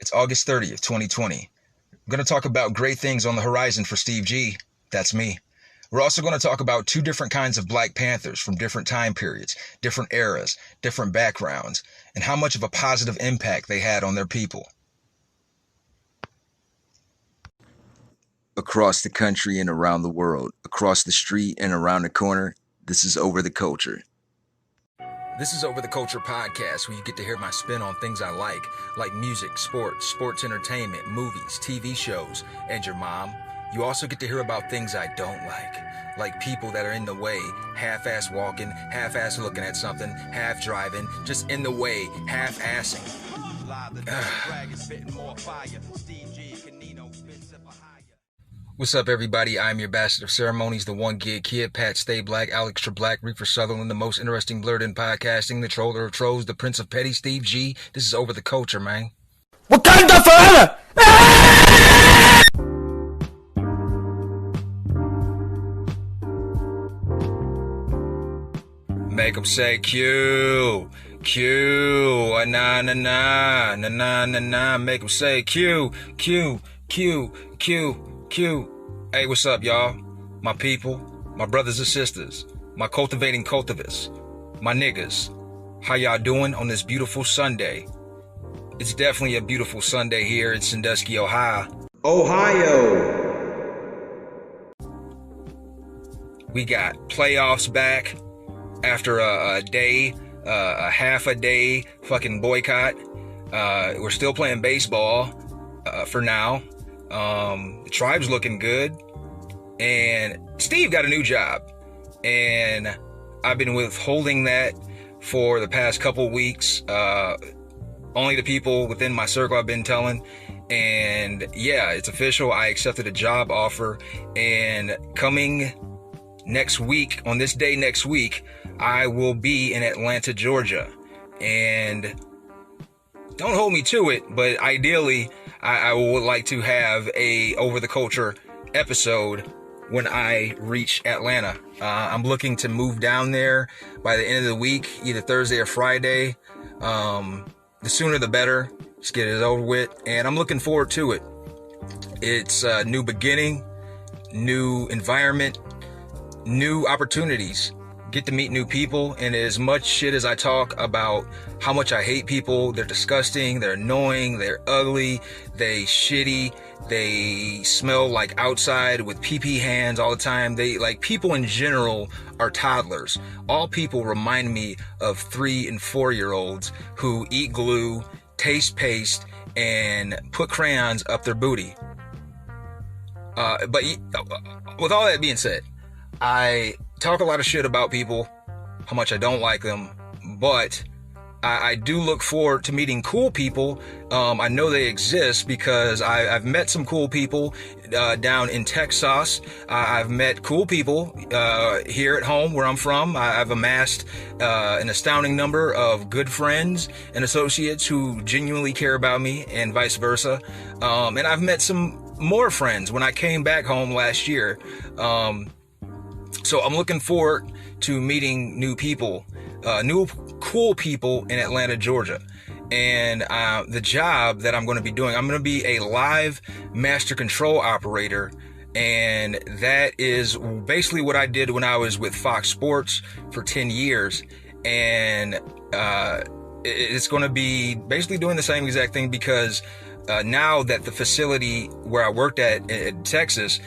It's August 30th, 2020. We're going to talk about great things on the horizon for Steve G. That's me. We're also going to talk about two different kinds of Black Panthers from different time periods, different eras, different backgrounds, and how much of a positive impact they had on their people. Across the country and around the world, across the street and around the corner, this is Over the Culture. This is Over the Culture podcast, where you get to hear my spin on things I like music, sports entertainment, movies, TV shows, and your mom. You also get to hear about things I don't like people that are in the way, half-ass walking, half-ass looking at something, half driving, just in the way, half-assing. What's up, everybody? I'm your Bastard of Ceremonies, the one gig kid, Pat Stay Black, Alex Treblack, Reefer Sutherland, the most interesting blurred in podcasting, the troller of trolls, the Prince of Petty, Steve G. This is Over the Culture, man. Wakanda forever! Make them say Q, Q, na na na, na na na na. Make them say Q, Q, Q, Q, Q. Hey, what's up, y'all? My people, my brothers and sisters, my cultivating cultivists, my niggas. How y'all doing on this beautiful Sunday? It's definitely a beautiful Sunday here in Sandusky, Ohio. We got playoffs back after a day, a half a day fucking boycott. We're still playing baseball for now. The tribe's looking good, and Steve got a new job, and I've been withholding that for the past couple weeks. Only the people within my circle I've been telling, and yeah, it's official. I accepted a job offer, and coming next week, on this day next week, I will be in Atlanta, Georgia. And don't hold me to it, but ideally I would like to have a Over the Culture episode when I reach Atlanta. I'm looking to move down there by the end of the week, either Thursday or Friday. The sooner the better. Just get it over with. And I'm looking forward to it. It's a new beginning, new environment, new opportunities. Get to meet new people, and as much shit as I talk about how much I hate people, they're disgusting, they're annoying, they're ugly, they shitty, they smell like outside with pee-pee hands all the time. They, like, people in general are toddlers. All people remind me of 3 and 4-year-olds who eat glue, taste paste, and put crayons up their booty. But with all that being said, I talk a lot of shit about people, how much I don't like them, but I do look forward to meeting cool people. I know they exist because I've met some cool people down in Texas. I've met cool people here at home where I'm from. I've amassed an astounding number of good friends and associates who genuinely care about me, and vice versa. And I've met some more friends when I came back home last year. So I'm looking forward to meeting new people, new cool people in Atlanta, Georgia. And the job that I'm going to be doing, I'm going to be a live master control operator. And that is basically what I did when I was with Fox Sports for 10 years. And it's going to be basically doing the same exact thing because now that the facility where I worked at in Texas,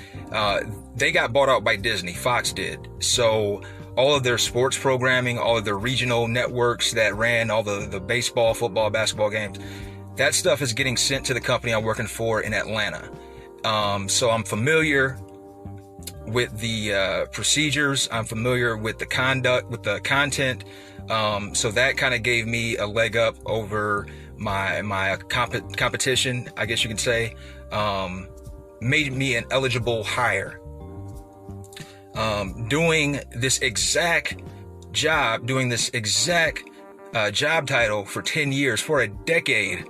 they got bought out by Disney. Fox did. So all of their sports programming, all of their regional networks that ran all the baseball, football, basketball games, that stuff is getting sent to the company I'm working for in Atlanta. So I'm familiar with the procedures. I'm familiar with the conduct, with the content. So that kind of gave me a leg up over my competition, I guess you could say. Made me an eligible hire. Doing this exact job, job title for 10 years, for a decade,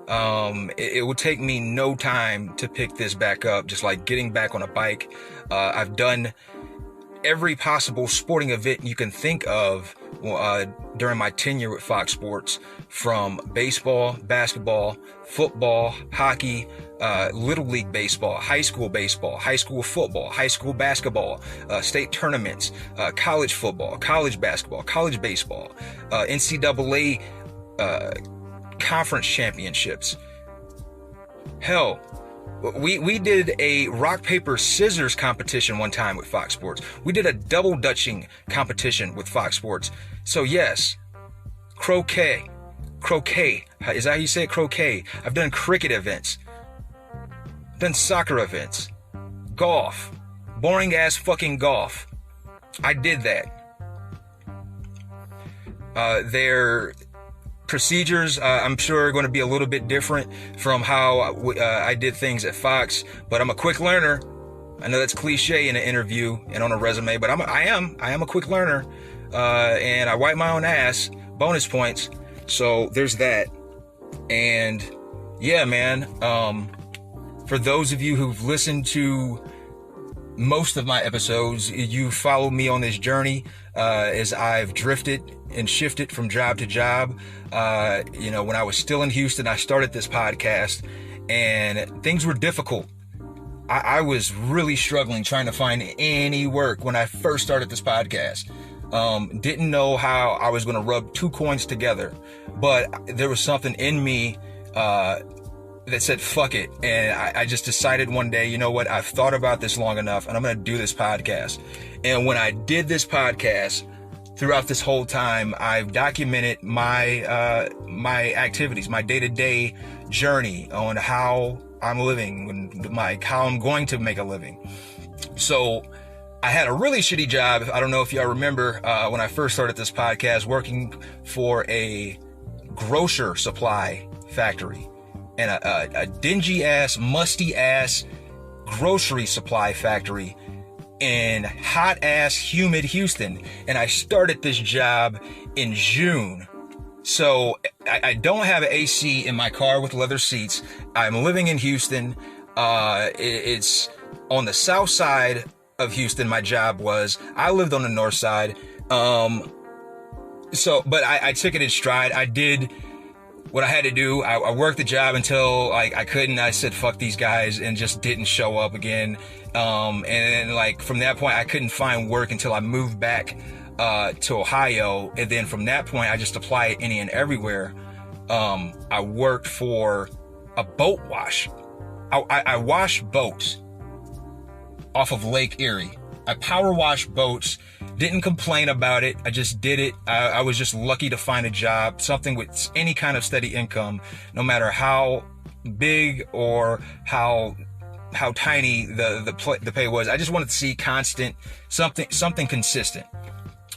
it would take me no time to pick this back up, just like getting back on a bike. I've done every possible sporting event you can think of during my tenure with Fox Sports, from baseball, basketball, football, hockey, little league baseball, high school football, high school basketball, state tournaments, college football, college basketball, college baseball, NCAA conference championships. Hell, we did a rock, paper, scissors competition one time with Fox Sports. We did a double dutching competition with Fox Sports. So yes, croquet. Is that how you say it? Croquet. I've done cricket events. Done soccer events. Golf. Boring ass fucking golf. I did that. Their procedures, I'm sure, are going to be a little bit different from how I did things at Fox, but I'm a quick learner. I know that's cliche in an interview and on a resume, but I am a quick learner, and I wipe my own ass. Bonus points. So there's that. And yeah, man, for those of you who've listened to most of my episodes, you followed me on this journey as I've drifted and shifted from job to job. When I was still in Houston, I started this podcast and things were difficult. I was really struggling trying to find any work when I first started this podcast. Didn't know how I was going to rub two coins together, but there was something in me that said, fuck it. And I just decided one day, you know what? I've thought about this long enough and I'm going to do this podcast. And when I did this podcast, throughout this whole time, I've documented my my activities, my day-to-day journey on how I'm living and how I'm going to make a living. So I had a really shitty job. I don't know if y'all remember when I first started this podcast, working for a grocer supply factory and a dingy ass, musty ass grocery supply factory in hot ass, humid Houston. And I started this job in June. So I don't have an AC in my car with leather seats. I'm living in Houston. It's on the south side of Houston. My job was. I lived on the north side. But I took it in stride. I did what I had to do. I worked the job until I couldn't. I said, fuck these guys, and just didn't show up again. And then from that point, I couldn't find work until I moved back to Ohio. And then from that point, I just applied any and everywhere. I worked for a boat wash. I wash boats off of Lake Erie. I power wash boats. Didn't complain about it. I just did it. I was just lucky to find a job, something with any kind of steady income, no matter how big or how tiny the pay was. I just wanted to see constant, something consistent.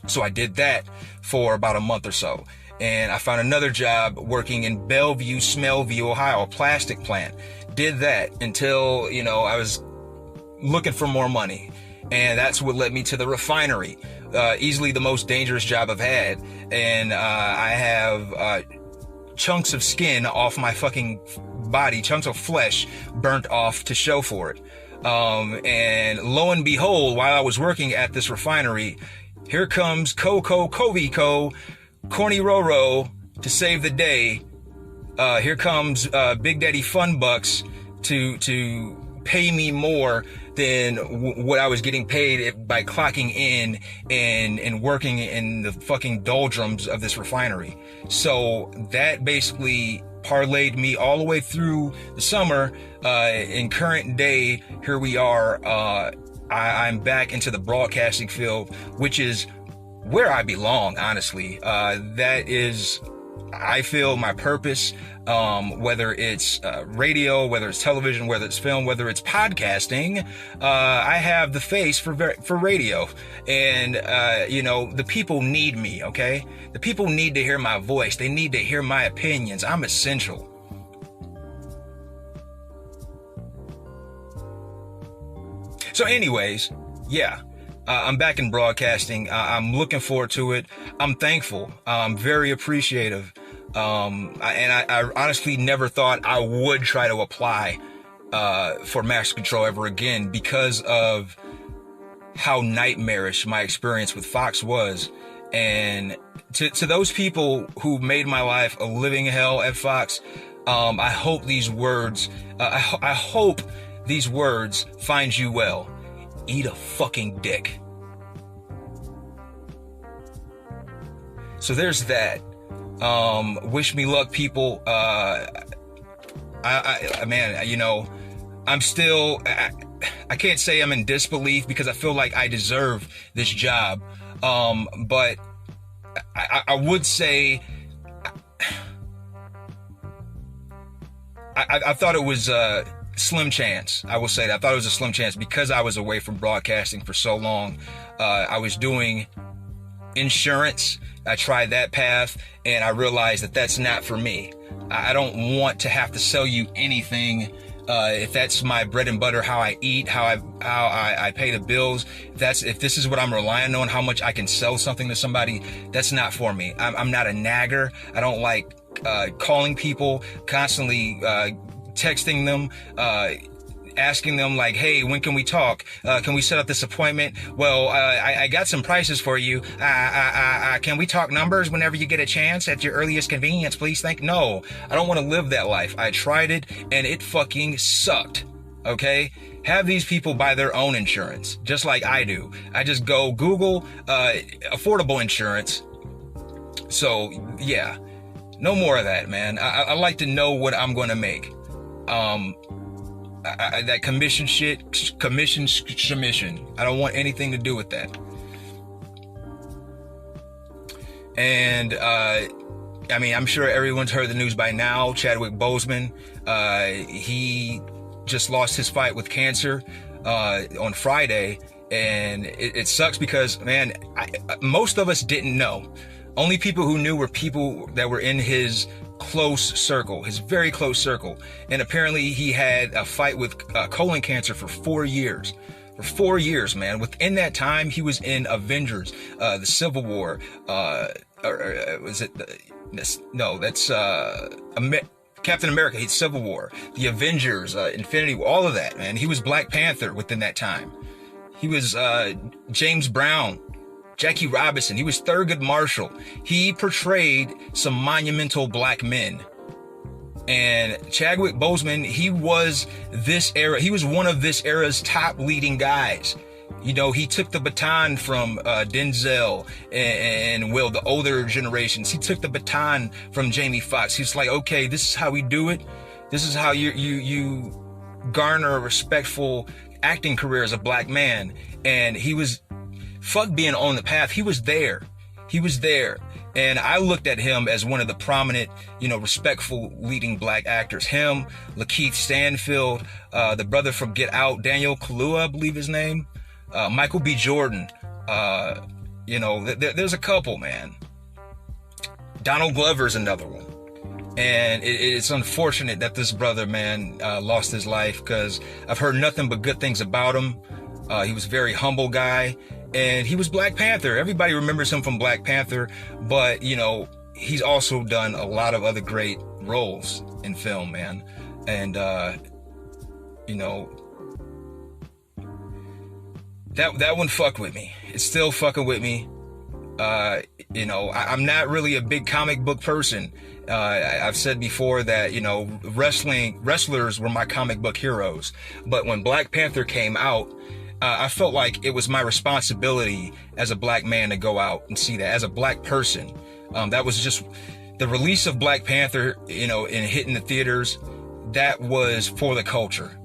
So I did that for about a month or so. And I found another job working in Bellevue, Smellview, Ohio, a plastic plant. Did that until, I was looking for more money. And that's what led me to the refinery. Easily the most dangerous job I've had. And I have chunks of skin off my fucking body, chunks of flesh burnt off to show for it. And lo and behold, while I was working at this refinery, here comes Corny Roro to save the day. Here comes Big Daddy Funbucks to pay me more than what I was getting paid by clocking in and working in the fucking doldrums of this refinery. So that basically parlayed me all the way through the summer. In current day, here we are. I'm back into the broadcasting field, which is where I belong, honestly. That is, I feel, my purpose. Whether it's radio, whether it's television, whether it's film, whether it's podcasting, I have the face for radio. And, the people need me, okay? The people need to hear my voice. They need to hear my opinions. I'm essential. So anyways, yeah. I'm back in broadcasting. I'm looking forward to it. I'm thankful. I'm very appreciative. I honestly never thought I would try to apply for Master Control ever again because of how nightmarish my experience with Fox was. And to those people who made my life a living hell at Fox, I hope these words, I hope these words find you well. Eat a fucking dick. So there's that. Wish me luck, people. Man, you know, I'm still, I can't say I'm in disbelief because I feel like I deserve this job. But I would say, I thought it was a slim chance. I will say that. I thought it was a slim chance because I was away from broadcasting for so long. I was doing insurance. I tried that path and I realized that that's not for me. I don't want to have to sell you anything. If that's my bread and butter, how I eat, how I pay the bills, if this is what I'm relying on, how much I can sell something to somebody, that's not for me. I'm not a nagger. I don't like calling people, constantly texting them, asking them like, hey, when can we talk? Can we set up this appointment? Well, I got some prices for you. Can we talk numbers whenever you get a chance at your earliest convenience, please? No, I don't want to live that life. I tried it and it fucking sucked. Okay? Have these people buy their own insurance, just like I do. I just go Google affordable insurance. So yeah, no more of that, man. I like to know what I'm going to make. That commission shit, commission. I don't want anything to do with that. And, I mean, I'm sure everyone's heard the news by now. Chadwick Boseman, he just lost his fight with cancer, on Friday. And it sucks because, man, most of us didn't know. Only people who knew were people that were in his close circle, his very close circle. And apparently he had a fight with colon cancer for 4 years. For 4 years, man. Within that time, he was in Avengers, the Civil War, or was it? No, that's Captain America. He's Civil War, the Avengers, Infinity War, all of that, man. He was Black Panther within that time. He was James Brown, Jackie Robinson. He was Thurgood Marshall. He portrayed some monumental black men. And Chadwick Boseman, he was this era. He was one of this era's top leading guys. You know, he took the baton from Denzel and Will, the older generations. He took the baton from Jamie Foxx. He's like, okay, this is how we do it. This is how you garner a respectful acting career as a black man. And he was, fuck being on the path. He was there. He was there. And I looked at him as one of the prominent, respectful leading black actors. Him, Lakeith Stanfield, the brother from Get Out, Daniel Kaluuya, I believe his name, Michael B. Jordan. There's a couple, man. Donald Glover's another one. And it's unfortunate that this brother, man, lost his life, because I've heard nothing but good things about him. He was a very humble guy. And he was Black Panther. Everybody remembers him from Black Panther, but, he's also done a lot of other great roles in film, man. And, that one fucked with me. It's still fucking with me. I'm not really a big comic book person. I've said before that, wrestlers were my comic book heroes. But when Black Panther came out, I felt like it was my responsibility as a black man to go out and see that, as a black person. That was just the release of Black Panther, and hitting the theaters. That was for the culture.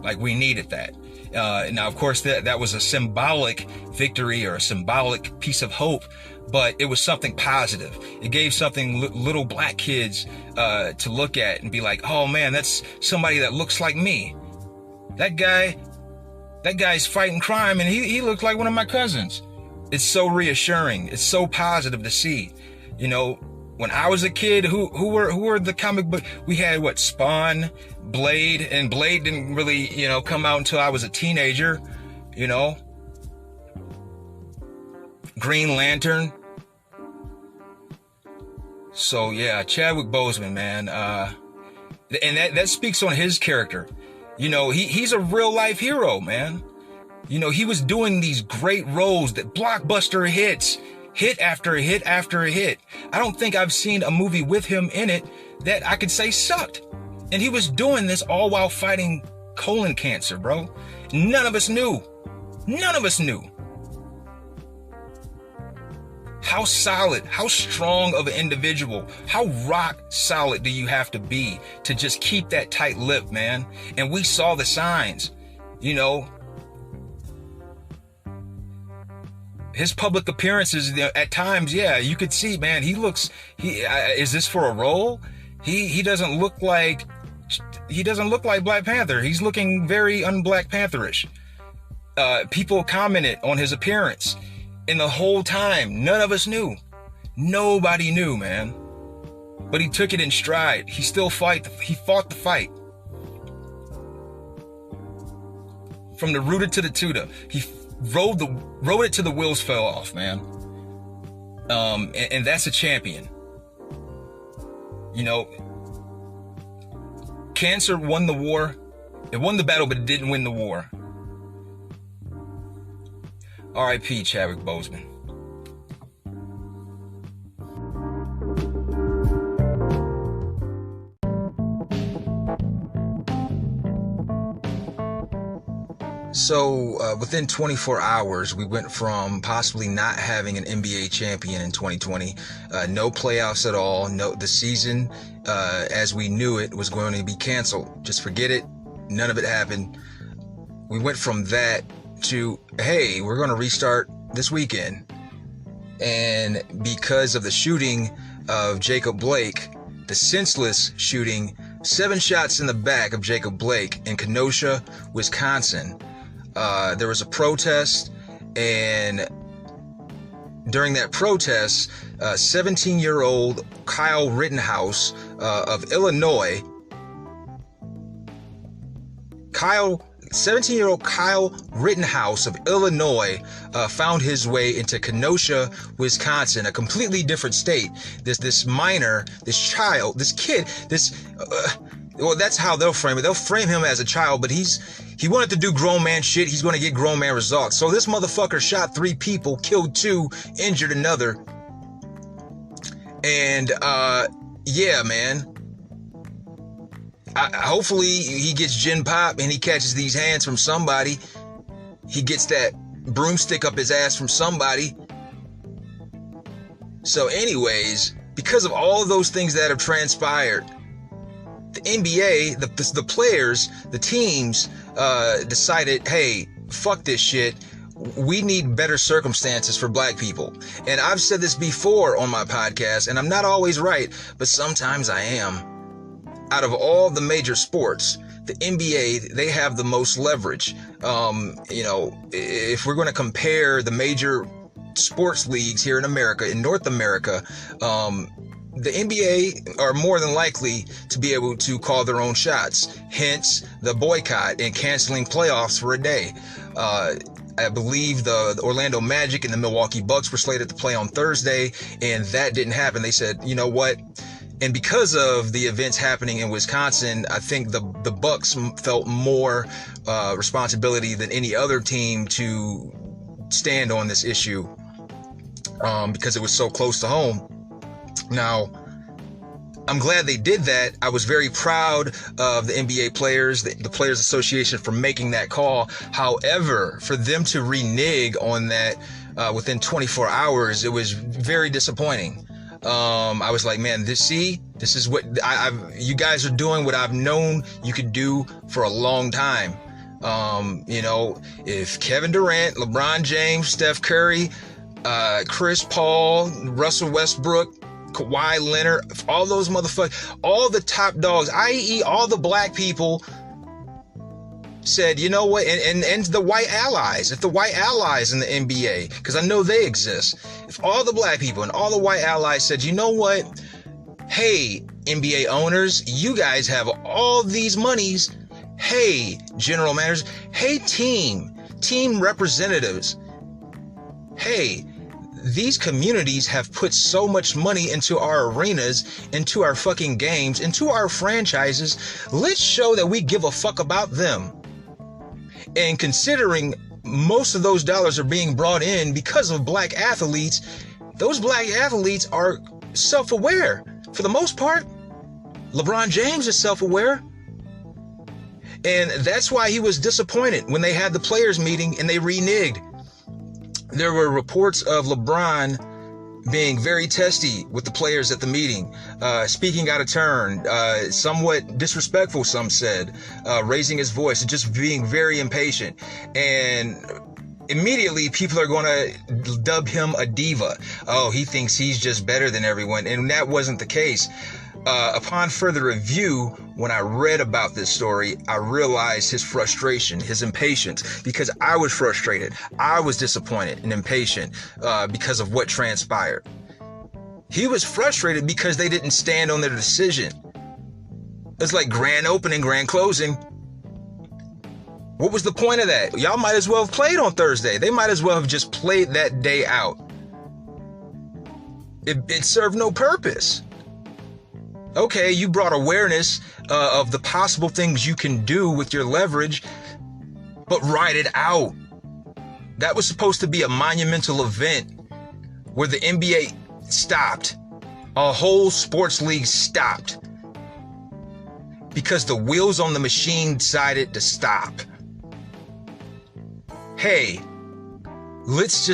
Like, we needed that. Now, of course, that was a symbolic victory or a symbolic piece of hope, but it was something positive. It gave something little black kids to look at and be like, oh man, that's somebody that looks like me. That guy's fighting crime and he looked like one of my cousins. It's so reassuring. It's so positive to see. When I was a kid, who were the comic book? We had Spawn, Blade, and Blade didn't really, come out until I was a teenager, Green Lantern. So yeah, Chadwick Boseman, man. And that speaks on his character. He's a real life hero, man. He was doing these great roles, that blockbuster hits. hit after hit after hit. I don't think I've seen a movie with him in it that I could say sucked. And he was doing this all while fighting colon cancer, bro. None of us knew. None of us knew. How solid, how strong of an individual, how rock solid do you have to be to just keep that tight lip, man? And we saw the signs, you know. His public appearances at times, yeah, you could see, man, is this for a role? He doesn't look like Black Panther. He's looking very un-Black Pantherish. People commented on his appearance, and the whole time, none of us knew. Nobody knew, man. But he took it in stride. He fought the fight. From the rooter to the tutor. He rode it till the wheels fell off, man. And that's a champion. You know, cancer won the war. It won the battle, but it didn't win the war. R.I.P. Chadwick Boseman. So within 24 hours, we went from possibly not having an NBA champion in 2020, no playoffs at all, the season as we knew it was going to be canceled. Just forget it. None of it happened. We went from that to, hey, we're going to restart this weekend. And because of the shooting of Jacob Blake, the senseless shooting, 7 shots in the back of Jacob Blake in Kenosha, Wisconsin, there was a protest, and during that protest, 17-year-old Kyle Rittenhouse of Illinois, 17-year-old Kyle Rittenhouse of Illinois found his way into Kenosha, Wisconsin, a completely different state. This minor, this child, this kid, well, that's how they'll frame it. They'll frame him as a child, but he wanted to do grown man shit. He's going to get grown man results. So this motherfucker shot 3 people, killed 2, injured another. And yeah, man. Hopefully he gets gin pop and he catches these hands from somebody. He gets that broomstick up his ass from somebody. So anyways, because of all of those things that have transpired, the NBA, the players, the teams decided, hey, fuck this shit. We need better circumstances for black people. And I've said this before on my podcast, and I'm not always right, but sometimes I am. Out of all the major sports, the NBA, they have the most leverage. You know, if we're going to compare the major sports leagues here in America, in North America, the NBA are more than likely to be able to call their own shots. Hence the boycott and canceling playoffs for a day. I believe the Orlando Magic and the Milwaukee Bucks were slated to play on Thursday, and that didn't happen. They said, you know what? And because of the events happening in Wisconsin, I think the Bucks felt more responsibility than any other team to stand on this issue because it was so close to home. Now, I'm glad they did that. I was very proud of the NBA players, the Players Association, for making that call. However, for them to renege on that within 24 hours, it was very disappointing. I was like, man, this is what you guys are doing, what I've known you could do for a long time. You know, if Kevin Durant, LeBron James, Steph Curry, Chris Paul, Russell Westbrook, Kawhi Leonard, all those motherfuckers, all the top dogs, i.e. all the black people, said, you know what, and the white allies, if the white allies in the NBA, because I know they exist, if all the black people and all the white allies said, you know what, hey, NBA owners, you guys have all these monies, hey, general managers, hey, team representatives, hey, these communities have put so much money into our arenas, into our fucking games, into our franchises. Let's show that we give a fuck about them. And considering most of those dollars are being brought in because of black athletes, those black athletes are self-aware for the most part. LeBron James is self-aware. And that's why he was disappointed when they had the players meeting and they reneged. There were reports of LeBron being very testy with the players at the meeting, speaking out of turn, somewhat disrespectful, some said, raising his voice, just being very impatient. And immediately people are going to dub him a diva. Oh, he thinks he's just better than everyone. And that wasn't the case. Upon further review, when I read about this story, I realized his frustration, his impatience, because I was frustrated. I was disappointed and impatient because of what transpired. He was frustrated because they didn't stand on their decision. It's like grand opening, grand closing. What was the point of that? Y'all might as well have played on Thursday. They might as well have just played that day out. It served no purpose. Okay, you brought awareness of the possible things you can do with your leverage, but ride it out. That was supposed to be a monumental event where the NBA stopped. A whole sports league stopped because the wheels on the machine decided to stop. Hey, let's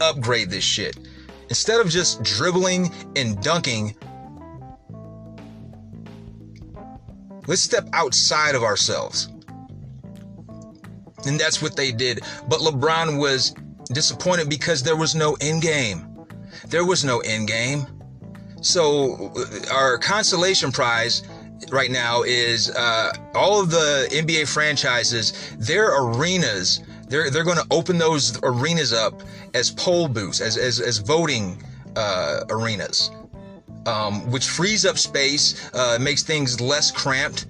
upgrade this shit. Instead of just dribbling and dunking, let's step outside of ourselves. And that's what they did. But LeBron was disappointed because there was no end game. There was no end game. So our consolation prize right now is all of the NBA franchises, their arenas, they're going to open those arenas up as poll booths, as voting arenas. Which frees up space, makes things less cramped.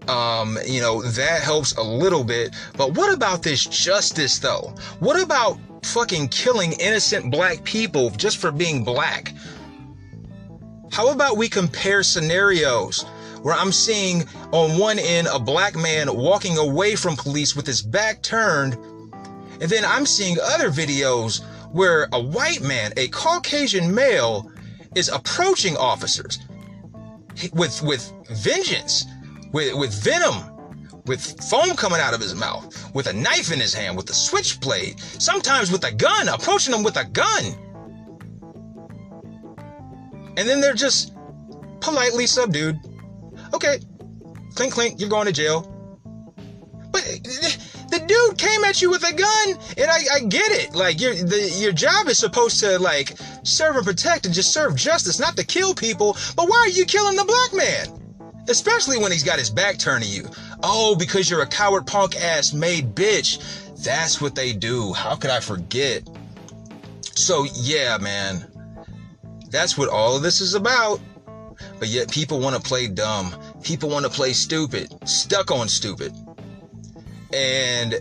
That helps a little bit. But what about this justice, though? What about fucking killing innocent black people just for being black? How about we compare scenarios where I'm seeing on one end a black man walking away from police with his back turned, and then I'm seeing other videos where a white man, a Caucasian male, is approaching officers with vengeance, with venom, with foam coming out of his mouth, with a knife in his hand, with a switchblade, sometimes with a gun, approaching them with a gun. And then they're just politely subdued. Okay, clink, clink, you're going to jail. But the dude came at you with a gun, and I get it. Like, your job is supposed to, like, serve and protect and just serve justice, not to kill people. But why are you killing the black man? Especially when he's got his back turned to you. Oh, because you're a coward punk ass made bitch. That's what they do. How could I forget? So, yeah, man. That's what all of this is about. But yet people want to play dumb. People want to play stupid. Stuck on stupid. And,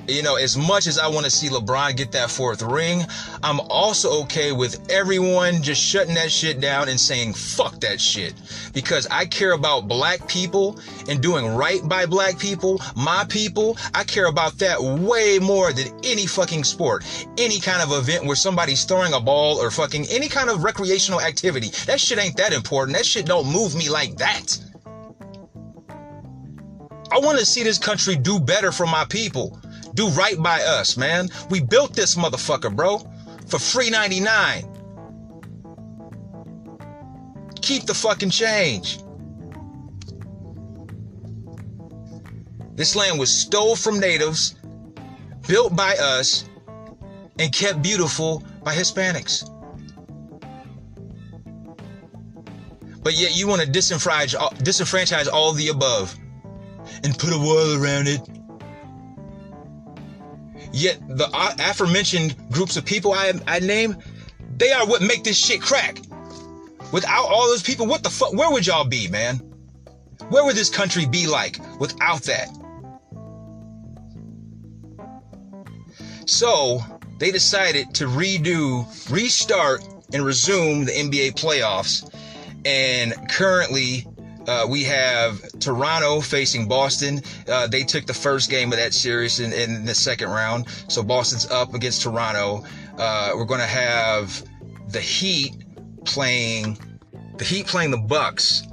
as much as I want to see LeBron get that fourth ring, I'm also okay with everyone just shutting that shit down and saying, fuck that shit. Because I care about black people and doing right by black people, my people. I care about that way more than any fucking sport, any kind of event where somebody's throwing a ball or fucking any kind of recreational activity. That shit ain't that important. That shit don't move me like that. I want to see this country do better for my people. Do right by us, man. We built this motherfucker, bro, for free 99. Keep the fucking change. This land was stole from natives, built by us, and kept beautiful by Hispanics. But yet you want to disenfranchise all the above and put a wall around it. Yet the aforementioned groups of people I name, they are what make this shit crack. Without all those people, what the fuck? Where would y'all be, man? Where would this country be like without that? So they decided to restart, and resume the NBA playoffs. And currently We have Toronto facing Boston. They took the first game of that series in the second round. So Boston's up against Toronto. We're going to have the Heat playing the Bucks.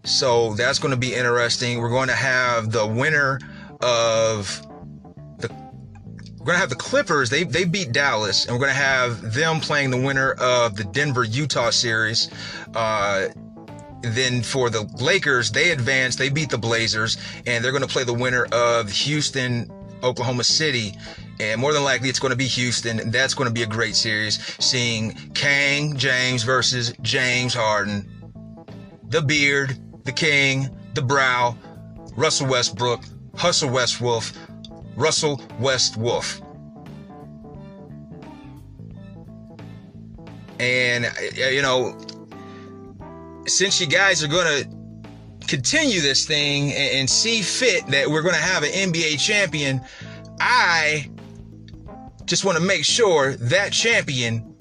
So that's going to be interesting. We're going to have the winner of we're going to have the Clippers. They beat Dallas, and we're going to have them playing the winner of the Denver-Utah series. Then for the Lakers, they advanced. They beat the Blazers, and they're going to play the winner of Houston, Oklahoma City. And more than likely, it's going to be Houston. And that's going to be a great series, seeing Kang James versus James Harden. The Beard, the King, the Brow, Russell Westbrook, Russell Westwolf. And, since you guys are going to continue this thing and see fit that we're going to have an NBA champion, I just want to make sure that champion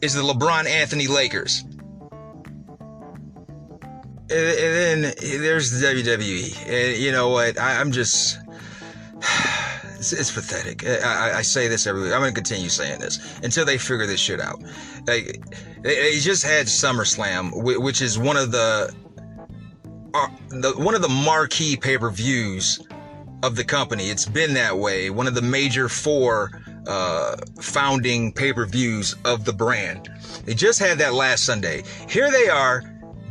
is the LeBron Anthony Lakers. And then there's the WWE. And you know what? I'm just... It's pathetic. I say this every week. I'm going to continue saying this until they figure this shit out. Like, they just had SummerSlam, which is one of the marquee pay-per-views of the company. It's been that way. One of the major 4 founding pay-per-views of the brand. They just had that last Sunday. Here they are,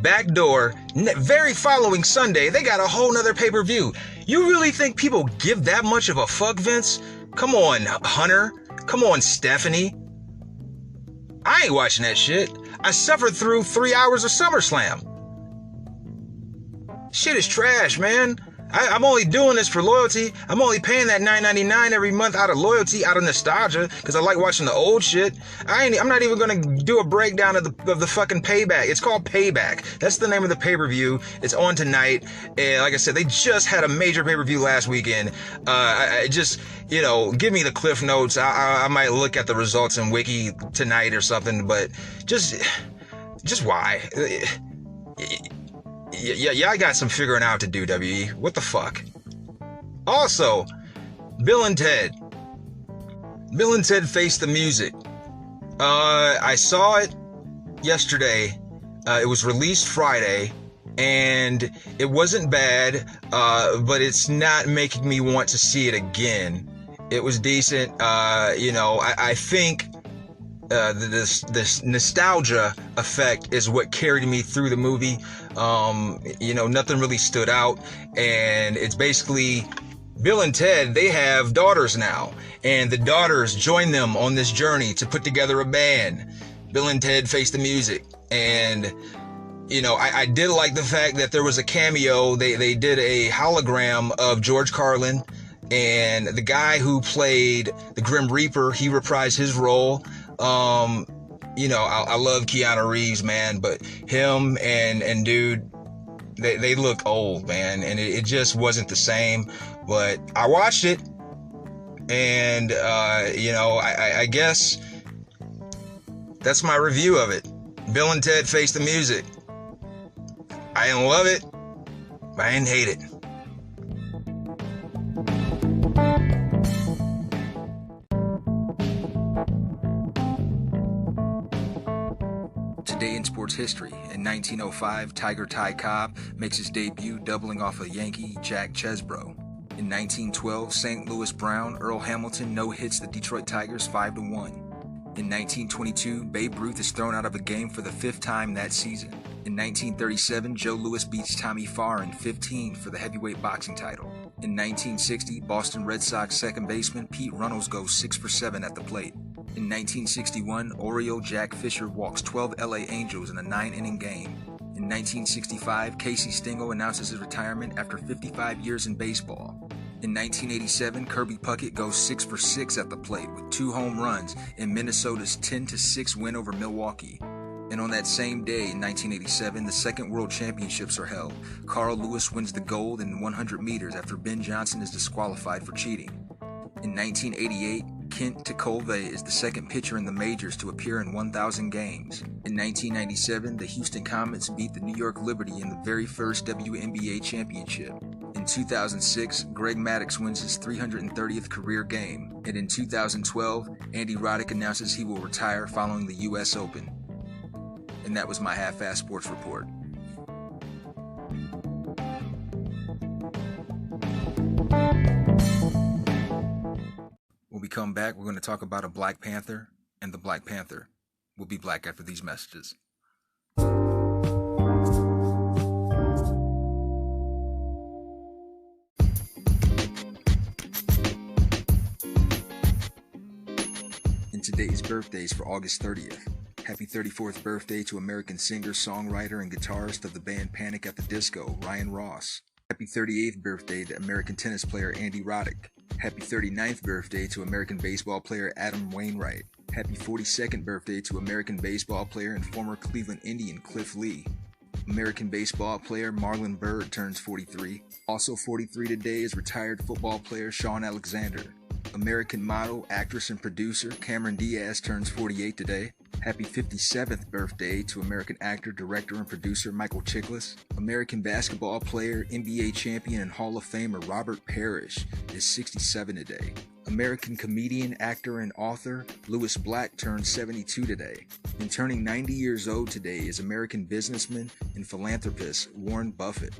backdoor, very following Sunday, they got a whole nother pay-per-view. You really think people give that much of a fuck, Vince? Come on, Hunter. Come on, Stephanie. I ain't watching that shit. I suffered through 3 hours of SummerSlam. Shit is trash, man. I'm only doing this for loyalty. I'm only paying that $9.99 every month out of loyalty, out of nostalgia, because I like watching the old shit. I'm not even going to do a breakdown of the fucking Payback. It's called Payback. That's the name of the pay-per-view. It's on tonight. And like I said, they just had a major pay-per-view last weekend. I just, give me the cliff notes. I might look at the results in Wiki tonight or something, but just why? Yeah, I got some figuring out to do, W.E. What the fuck? Also, Bill and Ted. Bill and Ted Face the Music. I saw it yesterday. It was released Friday, and it wasn't bad, but it's not making me want to see it again. It was decent. I think this nostalgia effect is what carried me through the movie. Nothing really stood out, and it's basically Bill and Ted. They have daughters now, and the daughters join them on this journey to put together a band. Bill and Ted Face the Music. And I did like the fact that there was a cameo. They did a hologram of George Carlin, and the guy who played the Grim Reaper, he reprised his role. I love Keanu Reeves, man, but him and dude, they look old, man, and it just wasn't the same. But I watched it, and I guess that's my review of it. Bill and Ted Face the Music. I didn't love it, but I didn't hate it. Today in sports history, in 1905, Tiger Ty Cobb makes his debut doubling off a Yankee, Jack Chesbro. In 1912, St. Louis Brown Earl Hamilton no-hits the Detroit Tigers 5-1. In 1922, Babe Ruth is thrown out of a game for the 5th time that season. In 1937, Joe Louis beats Tommy Farr in 15 for the heavyweight boxing title. In 1960, Boston Red Sox second baseman Pete Runnels goes 6 for 7 at the plate. In 1961, Oriole Jack Fisher walks 12 LA Angels in a 9-inning game. In 1965, Casey Stengel announces his retirement after 55 years in baseball. In 1987, Kirby Puckett goes 6 for 6 at the plate with 2 home runs in Minnesota's 10-6 win over Milwaukee. And on that same day in 1987, the second World Championships are held. Carl Lewis wins the gold in 100 meters after Ben Johnson is disqualified for cheating. In 1988, Kent Tekulve is the second pitcher in the majors to appear in 1,000 games. In 1997, the Houston Comets beat the New York Liberty in the very first WNBA championship. In 2006, Greg Maddux wins his 330th career game. And in 2012, Andy Roddick announces he will retire following the US Open. And that was my half-assed sports report. When we come back, we're going to talk about a Black Panther and the Black Panther. We'll be back after these messages. And today's birthdays for August 30th. Happy 34th birthday to American singer, songwriter, and guitarist of the band Panic! At the Disco, Ryan Ross. Happy 38th birthday to American tennis player Andy Roddick. Happy 39th birthday to American baseball player Adam Wainwright. Happy 42nd birthday to American baseball player and former Cleveland Indian Cliff Lee. American baseball player Marlon Byrd turns 43. Also 43 today is retired football player Shaun Alexander. American model, actress, and producer Cameron Diaz turns 48 today. Happy 57th birthday to American actor, director, and producer Michael Chiklis. American basketball player, NBA champion, and Hall of Famer Robert Parrish is 67 today. American comedian, actor, and author Lewis Black turns 72 today. And turning 90 years old today is American businessman and philanthropist Warren Buffett.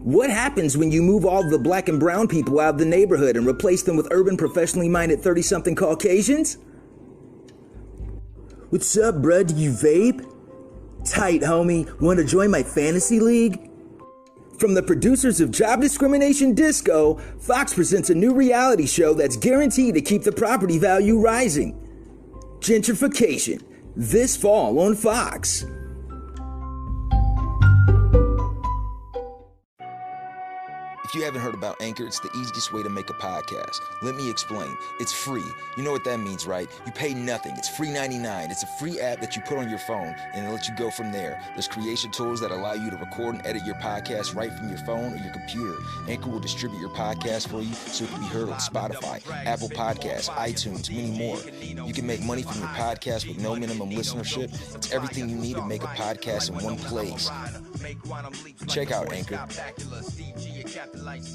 What happens when you move all the black and brown people out of the neighborhood and replace them with urban, professionally minded 30-something Caucasians? What's up, bruh? Do you vape? Tight, homie. Want to join my fantasy league? From the producers of Job Discrimination Disco, Fox presents a new reality show that's guaranteed to keep the property value rising. Gentrification, this fall on Fox. If you haven't heard about Anchor, it's the easiest way to make a podcast. Let me explain. It's free. You know what that means, right? You pay nothing. It's free 99. It's a free app that you put on your phone, and it lets you go from there. There's creation tools that allow you to record and edit your podcast right from your phone or your computer. Anchor will distribute your podcast for you so it can be heard on Spotify, Apple Podcasts, iTunes, many more. You can make money from your podcast with no minimum listenership. It's everything you need to make a podcast in one place. Check out Anchor. Sunday.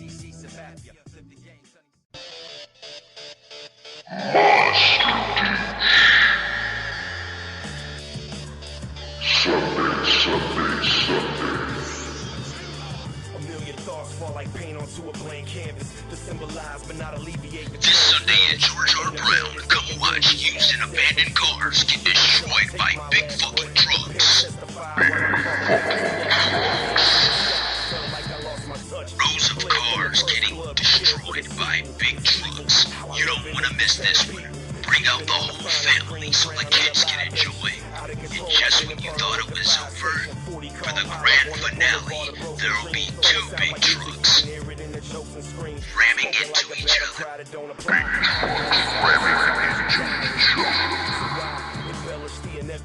A million thoughts fall like paint onto a blank canvas to symbolize but not alleviate. This Sunday at George R. Brown, come watch used and abandoned cars get destroyed by big fucking trucks. Rows of cars getting destroyed by big trucks. You don't want to miss this one. Bring out the whole family so the kids can enjoy. And just when you thought it was over, for the grand finale, there'll be two big trucks ramming into each other.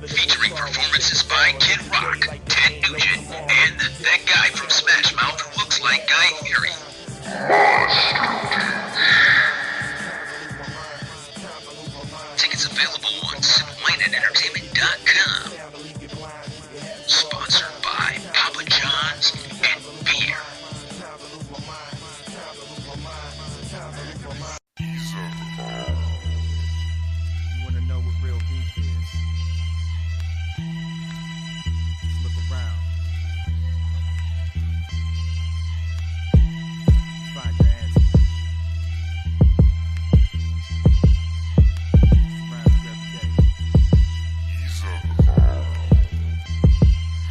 Featuring performances by Kid Rock, Ted Nugent, and that guy from Smash Mouth who looks like Guy Fieri. Tickets available on SimpleMindedEntertainment.com. Sponsored by Papa John's and beer. You want to know what real beef is? Just look around. Find your answer. Surround you every day.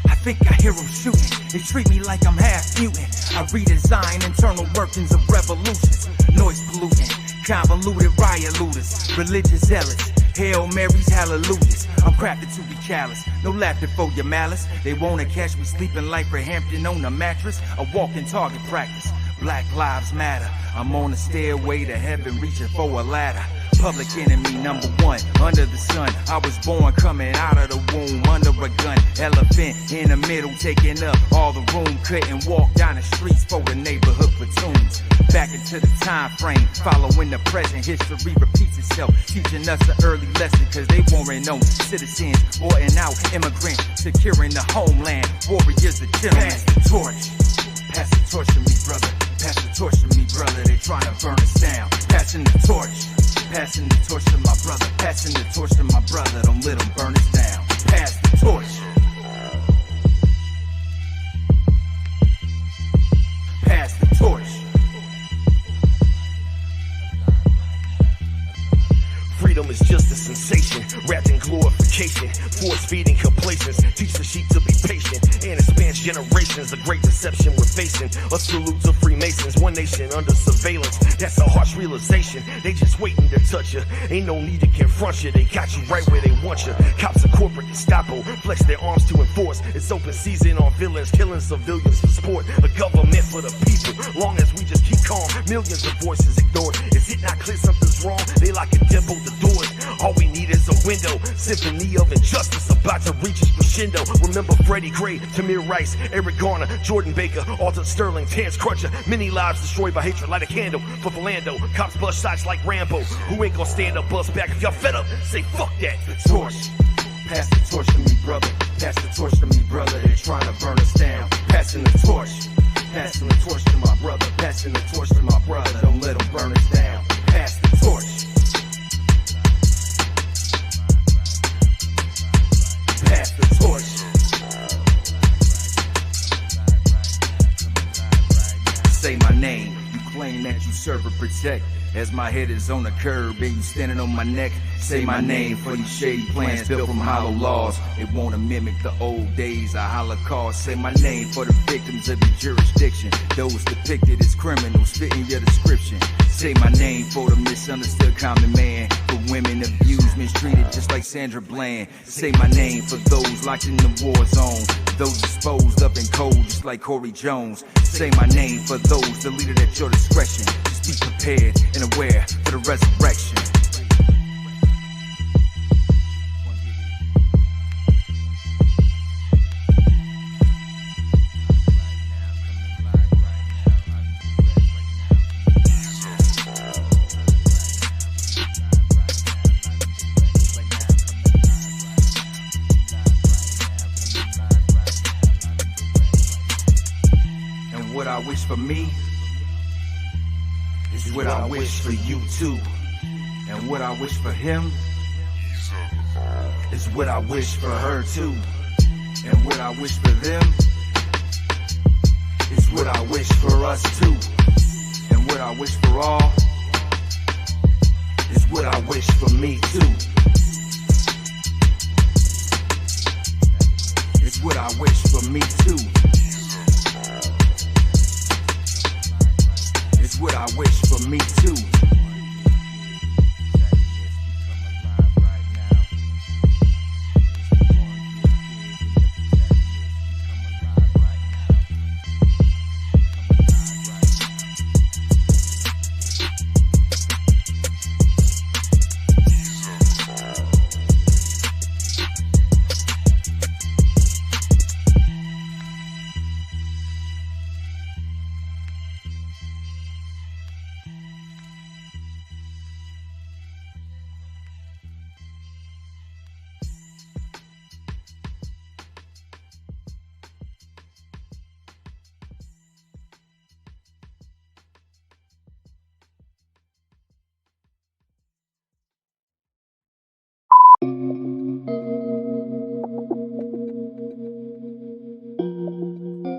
I think I hear them shooting. They treat me like I'm half mutant. I redesign internal workings of revolutions. Noise pollution, convoluted riot looters, religious zealots, Hail Marys, hallelujahs. I'm crafted to be callous, no laughter for your malice. They wanna catch me sleeping like for Hampton on a mattress. A walking target practice. Black lives matter. I'm on a stairway to heaven, reaching for a ladder. Public enemy number one, under the sun. I was born coming out of the womb, under a gun. Elephant in the middle, taking up all the room. Couldn't walk down the streets for the neighborhood platoons. Back into the time frame, following the present. History repeats itself, teaching us an early lesson. Cause they weren't known citizens, boarding out immigrants, securing the homeland. Warriors and gentlemen. Pass the torch. Pass the torch to me, brother. Pass the torch to me, brother. They trying to burn us down. Passing the torch. Passing the torch to my brother. Passing the torch to my brother. Don't let them burn us down. Pass the torch. Pass the torch. Freedom is just a sensation, wrapped in glorification, force-feeding complacence, teach the sheep to be patient, and it spans generations. The great deception we're facing, a salute to Freemasons, one nation under surveillance. That's a harsh realization, they just waiting to touch you. Ain't no need to confront you, they got you right where they want you. Cops of corporate Gestapo, flex their arms to enforce. It's open season on villains, killing civilians for sport. A government for the people, long as we just keep calm. Millions of voices ignored. Is it not clear something's wrong? They like a dimple the doors. All we need is a window. Symphony of injustice about to reach its crescendo. Remember Freddie Gray, Tamir Rice, Eric Garner, Jordan Baker, Alton Sterling, Terrence Crutcher. Many lives destroyed by hatred. Light a candle for Philando. Cops bust shots like Rambo. Who ain't gonna stand up, bust back? If y'all fed up, say fuck that. The torch. Pass the torch to me, brother. Pass the torch to me, brother. They're trying to burn us down. Passing the torch. Passing the torch to my brother. Passing the torch to my brother. Don't let them burn us down. Pass the torch. Pass the torch. Say my name. You claim that you serve or protect. As my head is on the curb and you standing on my neck. Say my name for these shady plans built from hollow laws. They wanna mimic the old days of Holocaust. Say my name for the victims of your jurisdiction. Those depicted as criminals fitting your description. Say my name for the misunderstood common man. For women abused, mistreated just like Sandra Bland. Say my name for those locked in the war zone. Those exposed up and cold just like Corey Jones. Say my name for those deleted at your discretion. Just be prepared and aware for the resurrection. What I wish for me is what I wish for you too. And what I wish for him is what I wish for her too. And what I wish for them is what I wish for us too. And what I wish for all is what I wish for me too. It's what I wish for me too. It's what I wish for me too.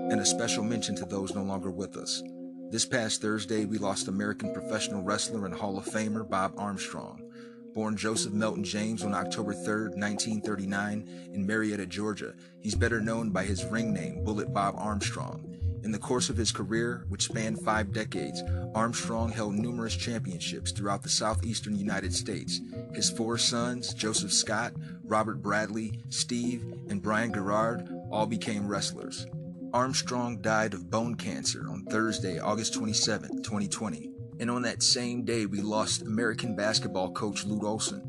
And a special mention to those no longer with us. This past Thursday, we lost American professional wrestler and Hall of Famer Bob Armstrong. Born Joseph Melton James on October 3rd, 1939, in Marietta, Georgia, he's better known by his ring name, Bullet Bob Armstrong. In the course of his career, which spanned 5 decades, Armstrong held numerous championships throughout the southeastern United States. His 4 sons, Joseph Scott, Robert Bradley, Steve, and Brian Gerard, all became wrestlers. Armstrong died of bone cancer on Thursday, August 27, 2020. And on that same day, we lost American basketball coach Lute Olson.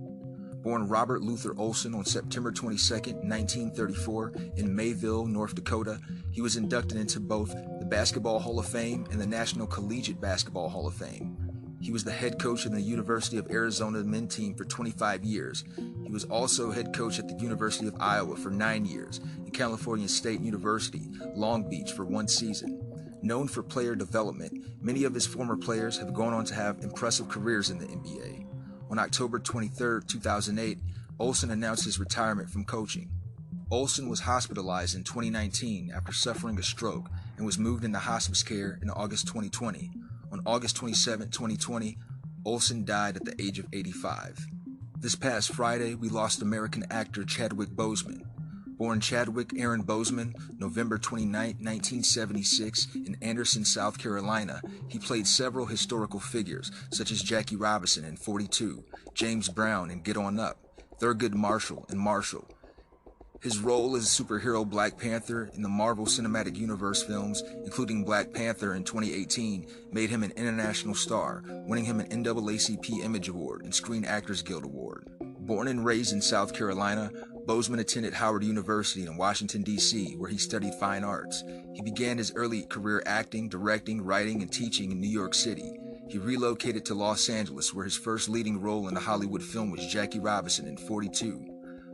Born Robert Luther Olson on September 22, 1934, in Mayville, North Dakota, he was inducted into both the Basketball Hall of Fame and the National Collegiate Basketball Hall of Fame. He was the head coach in the University of Arizona men team for 25 years. He was also head coach at the University of Iowa for 9 years, and California State University, Long Beach for 1 season. Known for player development, many of his former players have gone on to have impressive careers in the NBA. On October 23, 2008, Olson announced his retirement from coaching. Olson was hospitalized in 2019 after suffering a stroke and was moved into hospice care in August 2020. On August 27, 2020, Olson died at the age of 85. This past Friday, we lost American actor Chadwick Boseman. Born Chadwick Aaron Boseman, November 29, 1976, in Anderson, South Carolina, he played several historical figures, such as Jackie Robinson in 42, James Brown in Get On Up, Thurgood Marshall in Marshall. His role as superhero Black Panther in the Marvel Cinematic Universe films, including Black Panther in 2018, made him an international star, winning him an NAACP Image Award and Screen Actors Guild Award. Born and raised in South Carolina, Boseman attended Howard University in Washington, D.C., where he studied fine arts. He began his early career acting, directing, writing, and teaching in New York City. He relocated to Los Angeles, where his first leading role in a Hollywood film was Jackie Robinson in 42.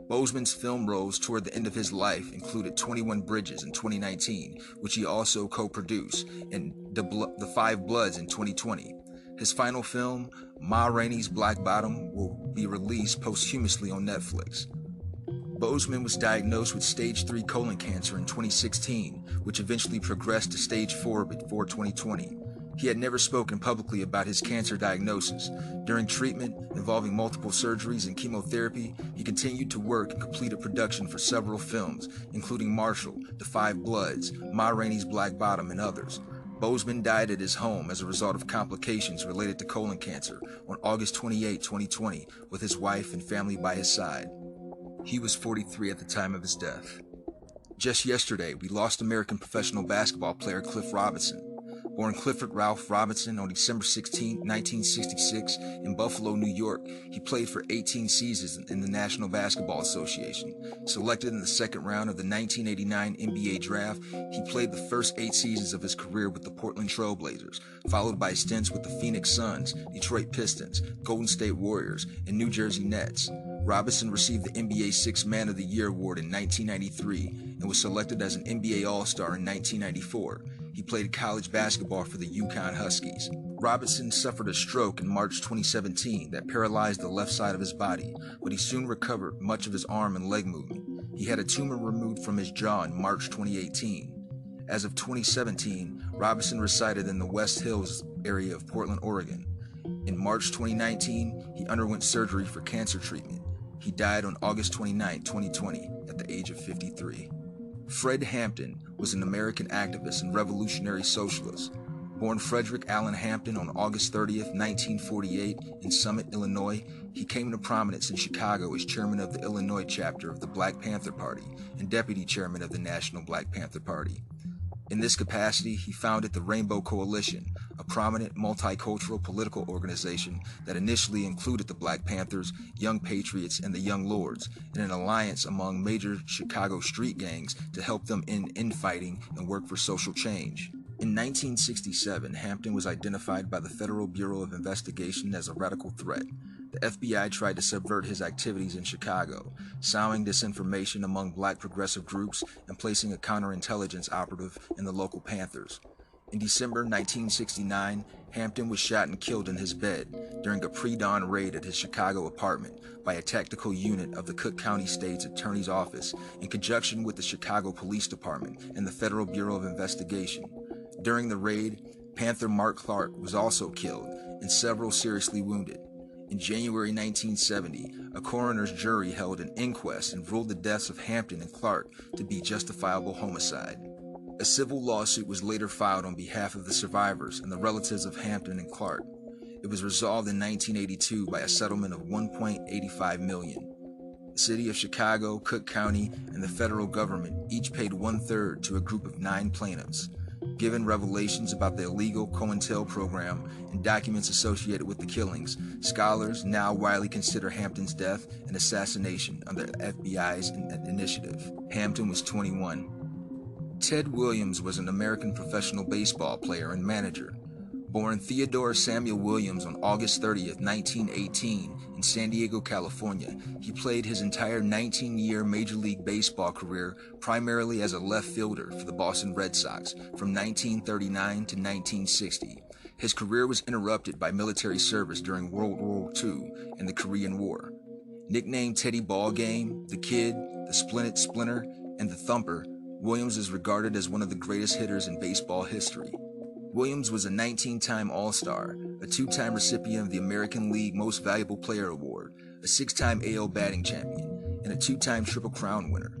Boseman's film roles toward the end of his life included 21 Bridges in 2019, which he also co-produced, and The Five Bloods in 2020. His final film, Ma Rainey's Black Bottom, will be released posthumously on Netflix. Boseman was diagnosed with stage 3 colon cancer in 2016, which eventually progressed to stage 4 before 2020. He had never spoken publicly about his cancer diagnosis. During treatment, involving multiple surgeries and chemotherapy, he continued to work and completed production for several films, including Marshall, The Five Bloods, Ma Rainey's Black Bottom, and others. Boseman died at his home as a result of complications related to colon cancer on August 28, 2020, with his wife and family by his side. He was 43 at the time of his death. Just yesterday, we lost American professional basketball player Cliff Robinson. Born Clifford Ralph Robinson on December 16, 1966, in Buffalo, New York, he played for 18 seasons in the National Basketball Association. Selected in the second round of the 1989 NBA Draft, he played the first 8 seasons of his career with the Portland Trail Blazers, followed by stints with the Phoenix Suns, Detroit Pistons, Golden State Warriors, and New Jersey Nets. Robinson received the NBA Sixth Man of the Year award in 1993 and was selected as an NBA All-Star in 1994. He played college basketball for the Yukon Huskies. Robinson suffered a stroke in March 2017 that paralyzed the left side of his body, but he soon recovered much of his arm and leg movement. He had a tumor removed from his jaw in March 2018. As of 2017, Robinson resided in the West Hills area of Portland, Oregon. In March 2019, he underwent surgery for cancer treatment. He died on August 29, 2020, at the age of 53. Fred Hampton was an American activist and revolutionary socialist. Born Frederick Allen Hampton on August 30, 1948, in Summit, Illinois, he came into prominence in Chicago as chairman of the Illinois chapter of the Black Panther Party and deputy chairman of the National Black Panther Party. In this capacity, he founded the Rainbow Coalition, a prominent multicultural political organization that initially included the Black Panthers, Young Patriots, and the Young Lords, in an alliance among major Chicago street gangs to help them end infighting and work for social change. In 1967, Hampton was identified by the Federal Bureau of Investigation as a radical threat. The FBI tried to subvert his activities in Chicago, sowing disinformation among black progressive groups and placing a counterintelligence operative in the local Panthers. In December 1969, Hampton was shot and killed in his bed during a pre-dawn raid at his Chicago apartment by a tactical unit of the Cook County State's Attorney's Office in conjunction with the Chicago Police Department and the Federal Bureau of Investigation. During the raid, Panther Mark Clark was also killed and several seriously wounded. In January 1970, a coroner's jury held an inquest and ruled the deaths of Hampton and Clark to be justifiable homicide. A civil lawsuit was later filed on behalf of the survivors and the relatives of Hampton and Clark. It was resolved in 1982 by a settlement of $1.85 million. The city of Chicago, Cook County, and the federal government each paid 1/3 to a group of 9 plaintiffs. given revelations about the illegal COINTEL program and documents associated with the killings, scholars now widely consider Hampton's death an assassination under the FBI's initiative. Hampton was 21. Ted Williams was an American professional baseball player and manager. Born Theodore Samuel Williams on August 30th, 1918 in San Diego, California, he played his entire 19-year Major League Baseball career primarily as a left fielder for the Boston Red Sox from 1939 to 1960. His career was interrupted by military service during World War II and the Korean War. Nicknamed Teddy Ballgame, the Kid, the Splinter, and the Thumper, Williams is regarded as one of the greatest hitters in baseball history. Williams was a 19-time All-Star, a 2-time recipient of the American League Most Valuable Player Award, a 6-time AL batting champion, and a 2-time Triple Crown winner.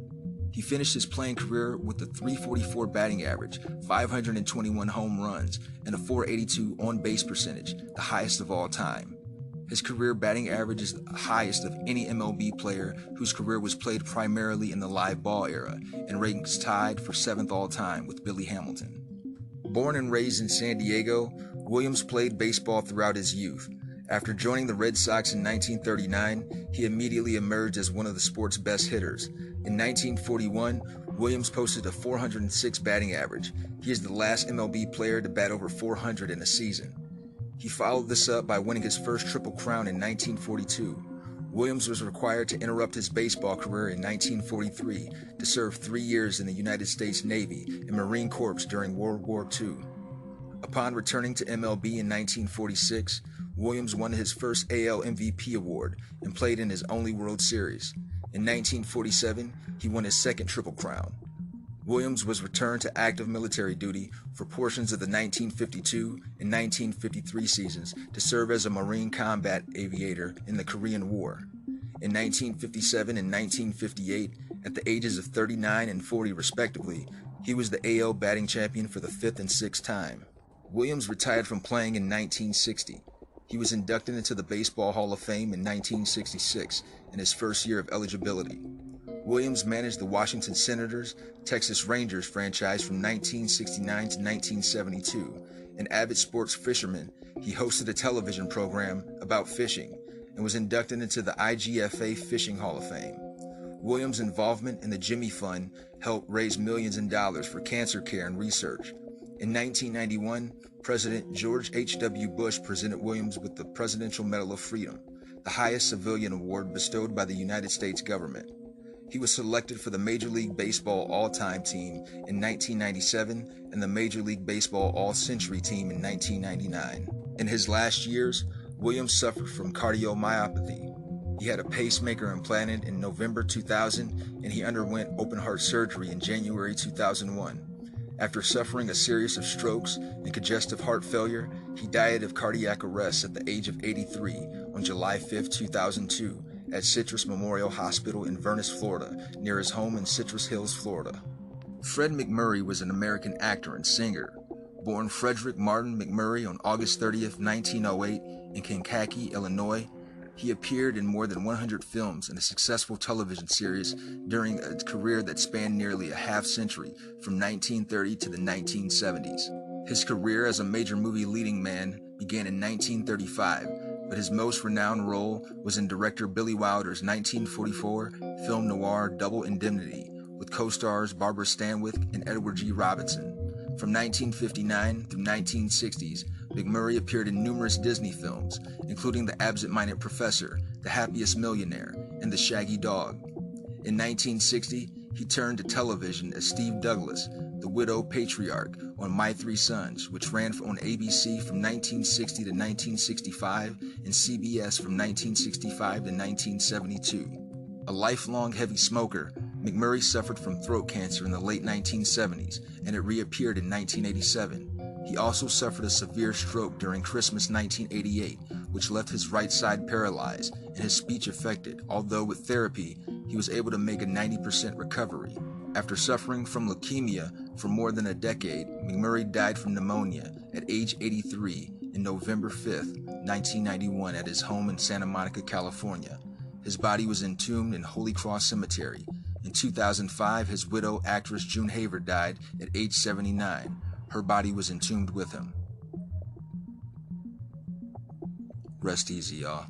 He finished his playing career with a .344 batting average, 521 home runs, and a .482 on-base percentage, the highest of all time. His career batting average is the highest of any MLB player whose career was played primarily in the live ball era, and ranks tied for 7th all-time with Billy Hamilton. Born and raised in San Diego, Williams played baseball throughout his youth. After joining the Red Sox in 1939, he immediately emerged as one of the sport's best hitters. In 1941, Williams posted a .406 batting average. He is the last MLB player to bat over .400 in a season. He followed this up by winning his first Triple Crown in 1942. Williams was required to interrupt his baseball career in 1943 to serve 3 years in the United States Navy and Marine Corps during World War II. Upon returning to MLB in 1946, Williams won his first AL MVP award and played in his only World Series. In 1947, he won his second Triple Crown. Williams was returned to active military duty for portions of the 1952 and 1953 seasons to serve as a Marine combat aviator in the Korean War. In 1957 and 1958, at the ages of 39 and 40 respectively, he was the AL batting champion for the 5th and 6th time. Williams retired from playing in 1960. He was inducted into the Baseball Hall of Fame in 1966 in his first year of eligibility. Williams managed the Washington Senators, Texas Rangers franchise from 1969 to 1972. An avid sports fisherman, he hosted a television program about fishing and was inducted into the IGFA Fishing Hall of Fame. Williams' involvement in the Jimmy Fund helped raise millions in dollars for cancer care and research. In 1991, President George H.W. Bush presented Williams with the Presidential Medal of Freedom, the highest civilian award bestowed by the United States government. He was selected for the Major League Baseball All-Time Team in 1997 and the Major League Baseball All-Century Team in 1999. In his last years, Williams suffered from cardiomyopathy. He had a pacemaker implanted in November 2000, and he underwent open-heart surgery in January 2001. After suffering a series of strokes and congestive heart failure, he died of cardiac arrest at the age of 83 on July 5, 2002, at Citrus Memorial Hospital in Venice, Florida, near his home in Citrus Hills, Florida. Fred McMurray was an American actor and singer. Born Frederick Martin McMurray on August 30th, 1908 in Kankakee, Illinois, he appeared in more than 100 films and a successful television series during a career that spanned nearly a half-century from 1930 to the 1970s. His career as a major movie leading man began in 1935, but his most renowned role was in director Billy Wilder's 1944 film noir Double Indemnity, with co-stars Barbara Stanwyck and Edward G. Robinson. From 1959 through 1960s, McMurray appeared in numerous Disney films, including The Absent-Minded Professor, The Happiest Millionaire, and The Shaggy Dog. In 1960, he turned to television as Steve Douglas, the widow patriarch, on My Three Sons, which ran on ABC from 1960 to 1965 and CBS from 1965 to 1972. A lifelong heavy smoker, McMurray suffered from throat cancer in the late 1970s, and it reappeared in 1987. He also suffered a severe stroke during Christmas 1988, which left his right side paralyzed and his speech affected, although with therapy, he was able to make a 90% recovery. After suffering from leukemia for more than a decade, McMurray died from pneumonia at age 83 in November 5, 1991 at his home in Santa Monica, California. His body was entombed in Holy Cross Cemetery. In 2005, his widow, actress June Haver, died at age 79. Her body was entombed with him. Rest easy, y'all.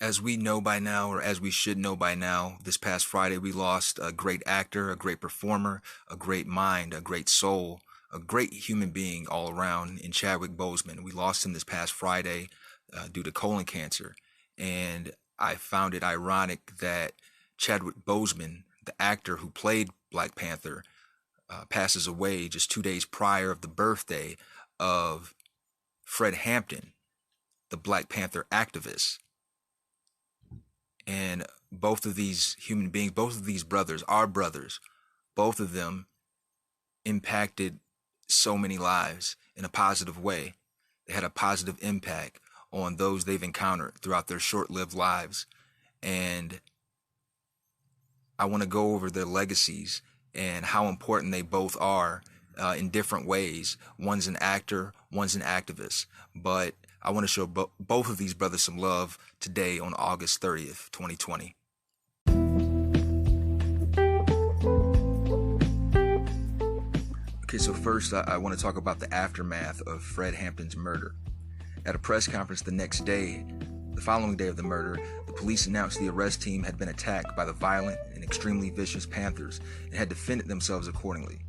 As we know by now, or as we should know by now, this past Friday we lost a great actor, a great performer, a great mind, a great soul, a great human being all around in Chadwick Boseman. We lost him this past Friday due to colon cancer. And I found it ironic that Chadwick Boseman, the actor who played Black Panther, passes away just 2 days prior of the birthday of Fred Hampton, the Black Panther activist. And both of these human beings, both of these brothers, our brothers, both of them impacted so many lives in a positive way. They had a positive impact on those they've encountered throughout their short-lived lives. And I want to go over their legacies and how important they both are in different ways. One's an actor, one's an activist. But I want to show both of these brothers some love today on August 30th, 2020. Okay, so first I want to talk about the aftermath of Fred Hampton's murder. At a press conference the following day of the murder, the police announced the arrest team had been attacked by the violent and extremely vicious Panthers and had defended themselves accordingly.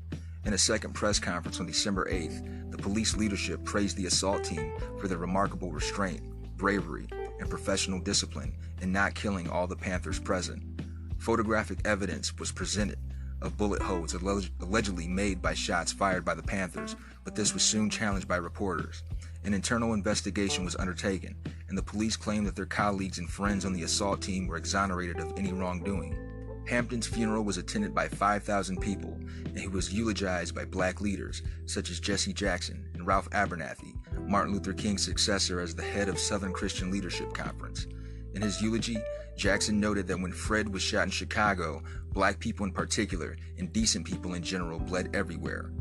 In a second press conference on December 8th, the police leadership praised the assault team for their remarkable restraint, bravery, and professional discipline in not killing all the Panthers present. Photographic evidence was presented of bullet holes allegedly made by shots fired by the Panthers, but this was soon challenged by reporters. An internal investigation was undertaken, and the police claimed that their colleagues and friends on the assault team were exonerated of any wrongdoing. Hampton's funeral was attended by 5,000 people, and he was eulogized by black leaders such as Jesse Jackson and Ralph Abernathy, Martin Luther King's successor as the head of Southern Christian Leadership Conference. In his eulogy, Jackson noted that when Fred was shot in Chicago, black people in particular, and decent people in general, bled everywhere.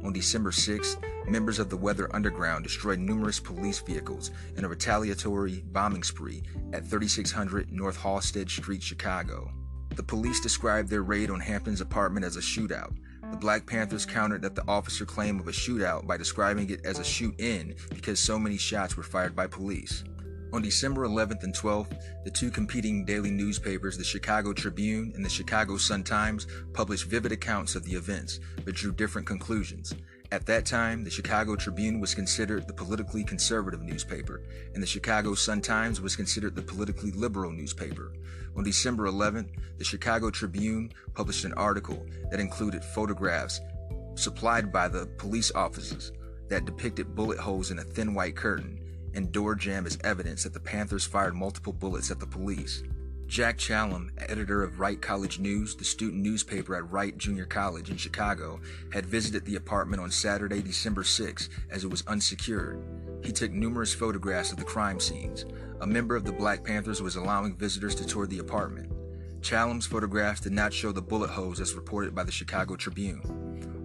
On December 6th, members of the Weather Underground destroyed numerous police vehicles in a retaliatory bombing spree at 3600 North Halsted Street, Chicago. The police described their raid on Hampton's apartment as a shootout. The Black Panthers countered that the officer claim of a shootout by describing it as a shoot-in because so many shots were fired by police. On December 11th and 12th, the two competing daily newspapers, the Chicago Tribune and the Chicago Sun-Times, published vivid accounts of the events, but drew different conclusions. At that time, the Chicago Tribune was considered the politically conservative newspaper, and the Chicago Sun-Times was considered the politically liberal newspaper. On December 11th, the Chicago Tribune published an article that included photographs supplied by the police officers that depicted bullet holes in a thin white curtain and door jam as evidence that the Panthers fired multiple bullets at the police. Jack Challam, editor of Wright College News, the student newspaper at Wright Junior College in Chicago, had visited the apartment on Saturday, December 6th, as it was unsecured. He took numerous photographs of the crime scenes. A member of the Black Panthers was allowing visitors to tour the apartment. Challam's photographs did not show the bullet holes as reported by the Chicago Tribune.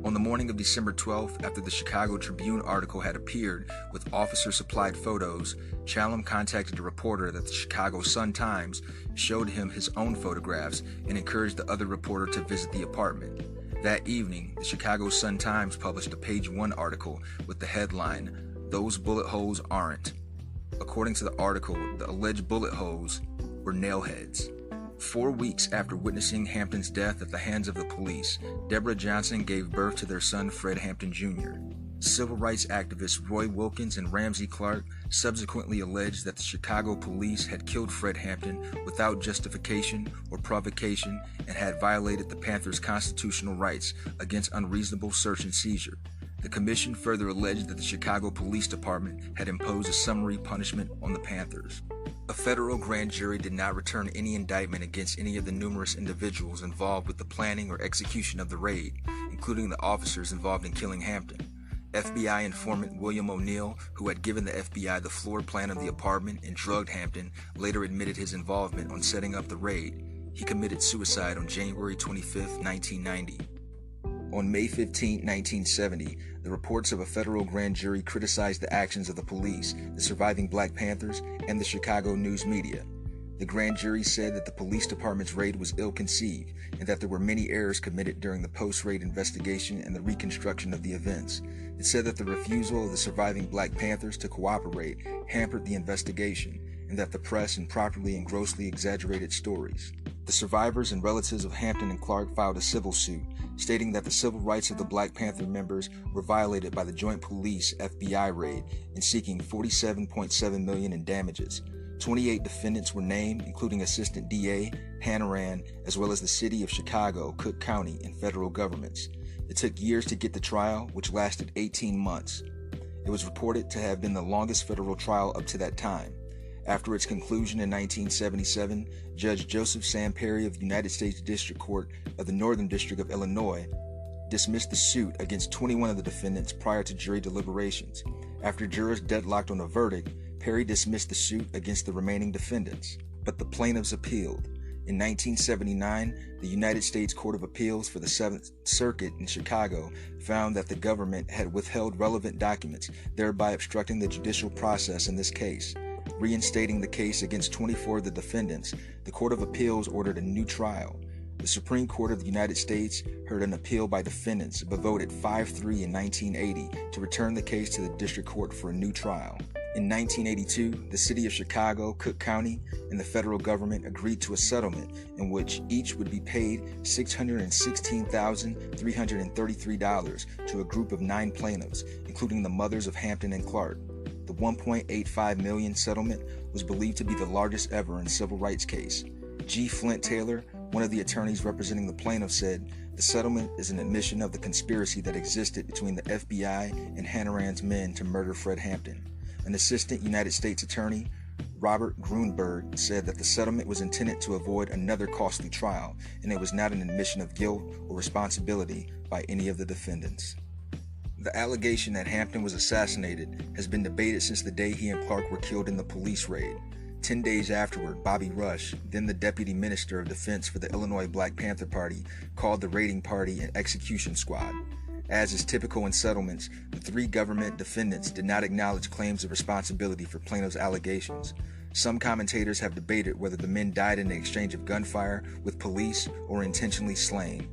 On the morning of December 12th, after the Chicago Tribune article had appeared with officer-supplied photos, Challam contacted a reporter that the Chicago Sun-Times showed him his own photographs and encouraged the other reporter to visit the apartment. That evening, the Chicago Sun-Times published a page-one article with the headline, "Those bullet holes aren't." According to the article, the alleged bullet holes were nail heads. 4 weeks after witnessing Hampton's death at the hands of the police, Deborah Johnson gave birth to their son Fred Hampton Jr. Civil rights activists Roy Wilkins and Ramsey Clark subsequently alleged that the Chicago police had killed Fred Hampton without justification or provocation and had violated the Panthers' constitutional rights against unreasonable search and seizure. The commission further alleged that the Chicago Police Department had imposed a summary punishment on the Panthers. A federal grand jury did not return any indictment against any of the numerous individuals involved with the planning or execution of the raid, including the officers involved in killing Hampton. FBI informant William O'Neill, who had given the FBI the floor plan of the apartment and drugged Hampton, later admitted his involvement on setting up the raid. He committed suicide on January 25, 1990. On May 15, 1970, the reports of a federal grand jury criticized the actions of the police, the surviving Black Panthers, and the Chicago news media. The grand jury said that the police department's raid was ill-conceived and that there were many errors committed during the post-raid investigation and the reconstruction of the events. It said that the refusal of the surviving Black Panthers to cooperate hampered the investigation and that the press improperly and grossly exaggerated stories. The survivors and relatives of Hampton and Clark filed a civil suit, stating that the civil rights of the Black Panther members were violated by the joint police FBI raid and seeking $47.7 million in damages. 28 defendants were named, including Assistant DA Hannaran, as well as the City of Chicago, Cook County, and federal governments. It took years to get the trial, which lasted 18 months. It was reported to have been the longest federal trial up to that time. After its conclusion in 1977, Judge Joseph Sam Perry of the United States District Court of the Northern District of Illinois dismissed the suit against 21 of the defendants prior to jury deliberations. After jurors deadlocked on a verdict, Perry dismissed the suit against the remaining defendants, but the plaintiffs appealed. In 1979, the United States Court of Appeals for the Seventh Circuit in Chicago found that the government had withheld relevant documents, thereby obstructing the judicial process in this case. Reinstating the case against 24 of the defendants, the Court of Appeals ordered a new trial. The Supreme Court of the United States heard an appeal by defendants, but voted 5-3 in 1980 to return the case to the District Court for a new trial. In 1982, the City of Chicago, Cook County, and the federal government agreed to a settlement in which each would be paid $616,333 to a group of 9 plaintiffs, including the mothers of Hampton and Clark. The $1.85 million settlement was believed to be the largest ever in a civil rights case. G. Flint Taylor, one of the attorneys representing the plaintiffs, said, "The settlement is an admission of the conspiracy that existed between the FBI and Hannaran's men to murder Fred Hampton." An assistant United States attorney, Robert Grunberg, said that the settlement was intended to avoid another costly trial, and it was not an admission of guilt or responsibility by any of the defendants. The allegation that Hampton was assassinated has been debated since the day he and Clark were killed in the police raid. 10 days afterward, Bobby Rush, then the Deputy Minister of Defense for the Illinois Black Panther Party, called the raiding party an execution squad. As is typical in settlements, the 3 government defendants did not acknowledge claims of responsibility for plaintiffs' allegations. Some commentators have debated whether the men died in an exchange of gunfire with police or intentionally slain.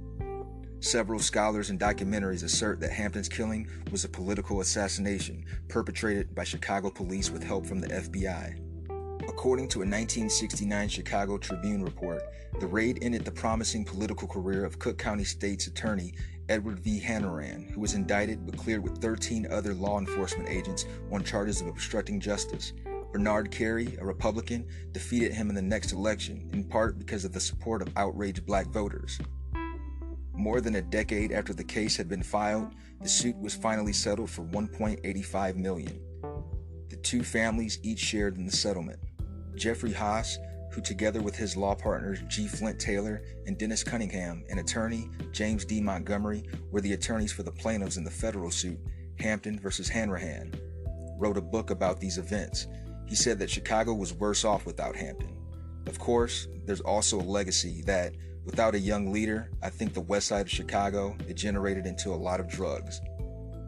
Several scholars and documentaries assert that Hampton's killing was a political assassination perpetrated by Chicago police with help from the FBI. According to a 1969 Chicago Tribune report, the raid ended the promising political career of Cook County State's Attorney Edward V. Hannaran, who was indicted but cleared with 13 other law enforcement agents on charges of obstructing justice. Bernard Carey, a Republican, defeated him in the next election, in part because of the support of outraged black voters. More than a decade after the case had been filed, the suit was finally settled for $1.85 million. The 2 families each shared in the settlement. Jeffrey Haas, who together with his law partners G. Flint Taylor and Dennis Cunningham and attorney James D. Montgomery were the attorneys for the plaintiffs in the federal suit, Hampton versus Hanrahan, wrote a book about these events. He said that Chicago was worse off without Hampton. Of course, there's also a legacy that, without a young leader, I think the west side of Chicago degenerated into a lot of drugs.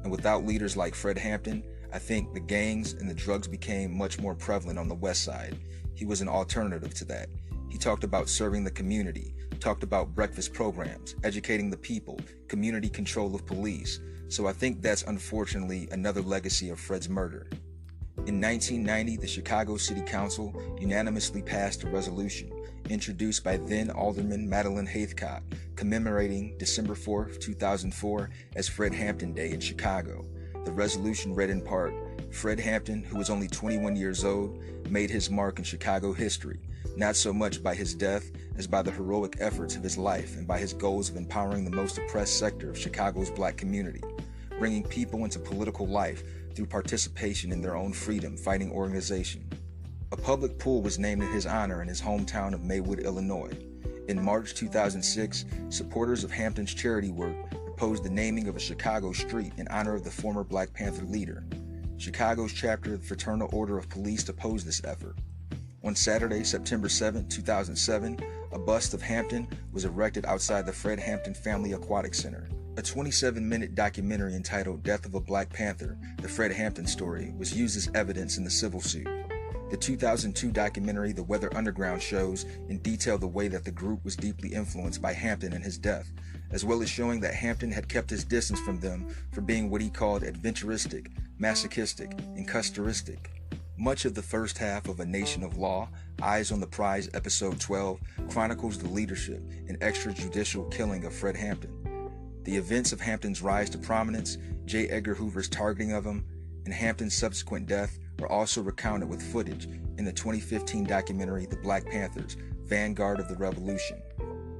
And without leaders like Fred Hampton, I think the gangs and the drugs became much more prevalent on the west side. He was an alternative to that. He talked about serving the community, talked about breakfast programs, educating the people, community control of police. So I think that's unfortunately another legacy of Fred's murder. In 1990, the Chicago City Council unanimously passed a resolution introduced by then Alderman Madeline Hathcock, commemorating December 4, 2004 as Fred Hampton Day in Chicago. The resolution read in part, "Fred Hampton, who was only 21 years old, made his mark in Chicago history, not so much by his death as by the heroic efforts of his life and by his goals of empowering the most oppressed sector of Chicago's black community, bringing people into political life through participation in their own freedom-fighting organization." A public pool was named in his honor in his hometown of Maywood, Illinois. In March 2006, supporters of Hampton's charity work proposed the naming of a Chicago street in honor of the former Black Panther leader. Chicago's chapter of the Fraternal Order of Police opposed this effort. On Saturday, September 7, 2007, a bust of Hampton was erected outside the Fred Hampton Family Aquatic Center. A 27-minute documentary entitled Death of a Black Panther, the Fred Hampton story, was used as evidence in the civil suit. The 2002 documentary The Weather Underground shows in detail the way that the group was deeply influenced by Hampton and his death, as well as showing that Hampton had kept his distance from them for being what he called adventuristic, masochistic, and custoristic. Much of the first half of A Nation of Law, Eyes on the Prize Episode 12, chronicles the leadership and extrajudicial killing of Fred Hampton. The events of Hampton's rise to prominence, J. Edgar Hoover's targeting of him, and Hampton's subsequent death are also recounted with footage in the 2015 documentary The Black Panthers, Vanguard of the Revolution.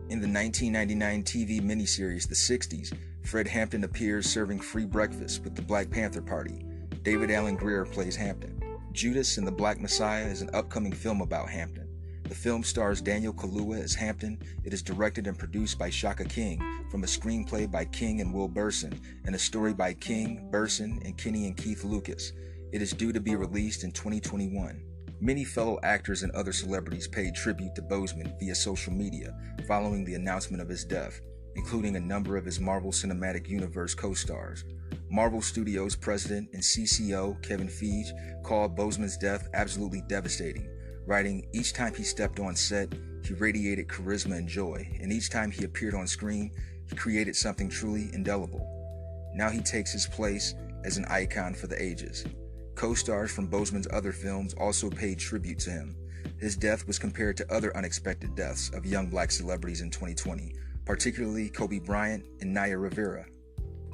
In the 1999 TV miniseries The 60s, Fred Hampton appears serving free breakfast with the Black Panther Party. David Alan Grier plays Hampton. Judas and the Black Messiah is an upcoming film about Hampton. The film stars Daniel Kaluuya as Hampton. It is directed and produced by Shaka King from a screenplay by King and Will Burson and a story by King, Burson, and Kenny and Keith Lucas. It is due to be released in 2021. Many fellow actors and other celebrities paid tribute to Boseman via social media following the announcement of his death, including a number of his Marvel Cinematic Universe co-stars. Marvel Studios president and CCO Kevin Feige called Boseman's death absolutely devastating, writing, "Each time he stepped on set, he radiated charisma and joy, and each time he appeared on screen, he created something truly indelible. Now he takes his place as an icon for the ages." Co-stars from Boseman's other films also paid tribute to him. His death was compared to other unexpected deaths of young black celebrities in 2020, particularly Kobe Bryant and Naya Rivera.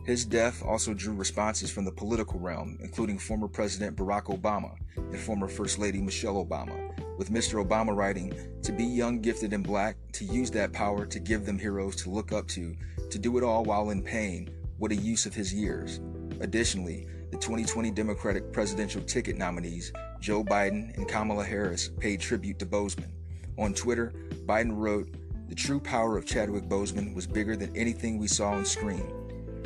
His death also drew responses from the political realm, including former President Barack Obama and former First Lady Michelle Obama, with Mr. Obama writing, "To be young, gifted, and black, to use that power to give them heroes to look up to do it all while in pain, what a use of his years." Additionally, the 2020 Democratic presidential ticket nominees, Joe Biden and Kamala Harris, paid tribute to Boseman. On Twitter, Biden wrote, "The true power of Chadwick Boseman was bigger than anything we saw on screen.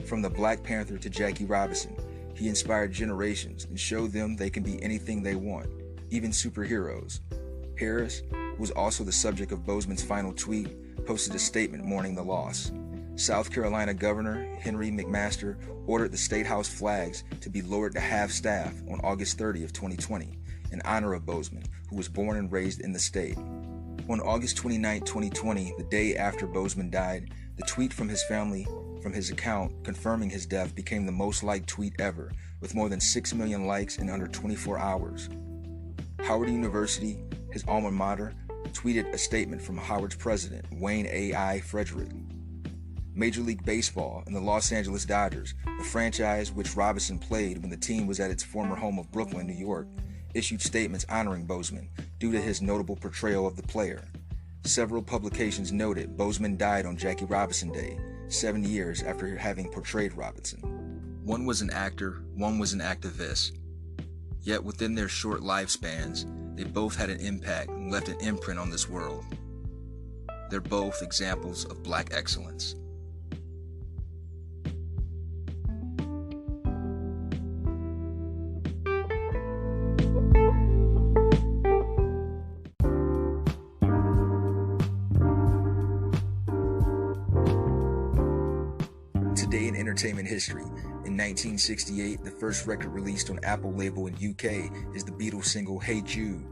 From the Black Panther to Jackie Robinson, he inspired generations and showed them they can be anything they want, even superheroes." Harris, who was also the subject of Boseman's final tweet, posted a statement mourning the loss. South Carolina Governor Henry McMaster ordered the State House flags to be lowered to half-staff on August 30 of 2020 in honor of Boseman, who was born and raised in the state. On August 29, 2020, the day after Boseman died, the tweet from his family from his account confirming his death became the most liked tweet ever, with more than 6 million likes in under 24 hours. Howard University, his alma mater, tweeted a statement from Howard's president, Wayne A.I. Frederick. Major League Baseball and the Los Angeles Dodgers, the franchise which Robinson played when the team was at its former home of Brooklyn, New York, issued statements honoring Boseman due to his notable portrayal of the player. Several publications noted Boseman died on Jackie Robinson Day, 7 years after having portrayed Robinson. One was an actor, one was an activist. Yet within their short lifespans, they both had an impact and left an imprint on this world. They're both examples of black excellence. Today in entertainment history. In 1968, the first record released on Apple label in UK is the Beatles single Hey Jude.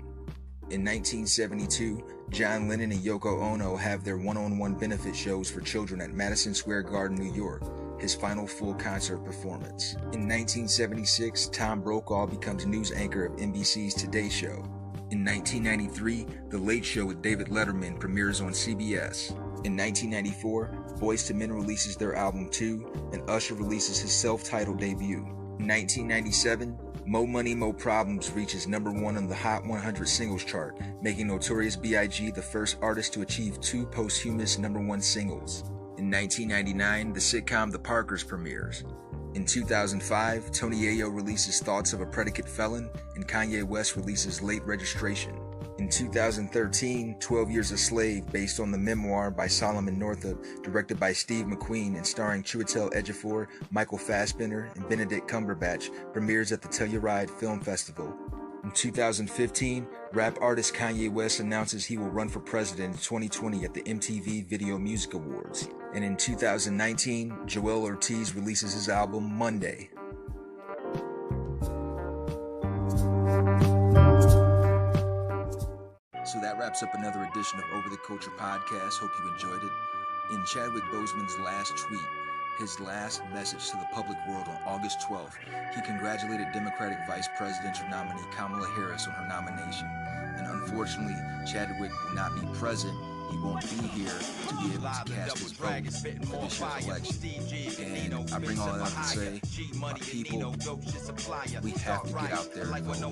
In 1972, John Lennon and Yoko Ono have their one-on-one benefit shows for children at Madison Square Garden, New York, his final full concert performance. In 1976, Tom Brokaw becomes news anchor of NBC's Today Show. In 1993, The Late Show with David Letterman premieres on CBS. In 1994, Boyz II Men releases their album 2, and Usher releases his self-titled debut. In 1997, Mo Money Mo Problems reaches #1 on the Hot 100 singles chart, making Notorious B.I.G. the first artist to achieve 2 posthumous #1 singles. In 1999, the sitcom The Parkers premieres. In 2005, Tony Ayo releases Thoughts of a Predicate Felon, and Kanye West releases Late Registration. In 2013, 12 Years a Slave, based on the memoir by Solomon Northup, directed by Steve McQueen and starring Chiwetel Ejiofor, Michael Fassbender, and Benedict Cumberbatch, premieres at the Telluride Film Festival. In 2015, rap artist Kanye West announces he will run for president in 2020 at the MTV Video Music Awards. And in 2019, Joel Ortiz releases his album Monday. So that wraps up another edition of Over the Culture Podcast. Hope you enjoyed it. In Chadwick Boseman's last tweet, his last message to the public world on August 12th, he congratulated Democratic Vice Presidential nominee Kamala Harris on her nomination. And unfortunately, Chadwick will not be present. He won't be here to be able to cast his vote for this year's election. And I bring all that up to say, my people, we have to get out there and vote.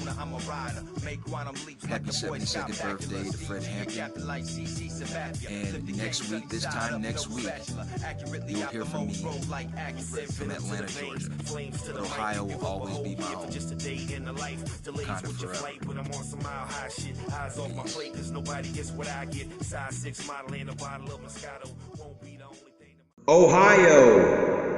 Happy 72nd birthday to Fred Hampton. And next week, this time next week, you'll hear from me from Atlanta, Georgia. But Ohio will always be my home. Kind of forever. Ohio!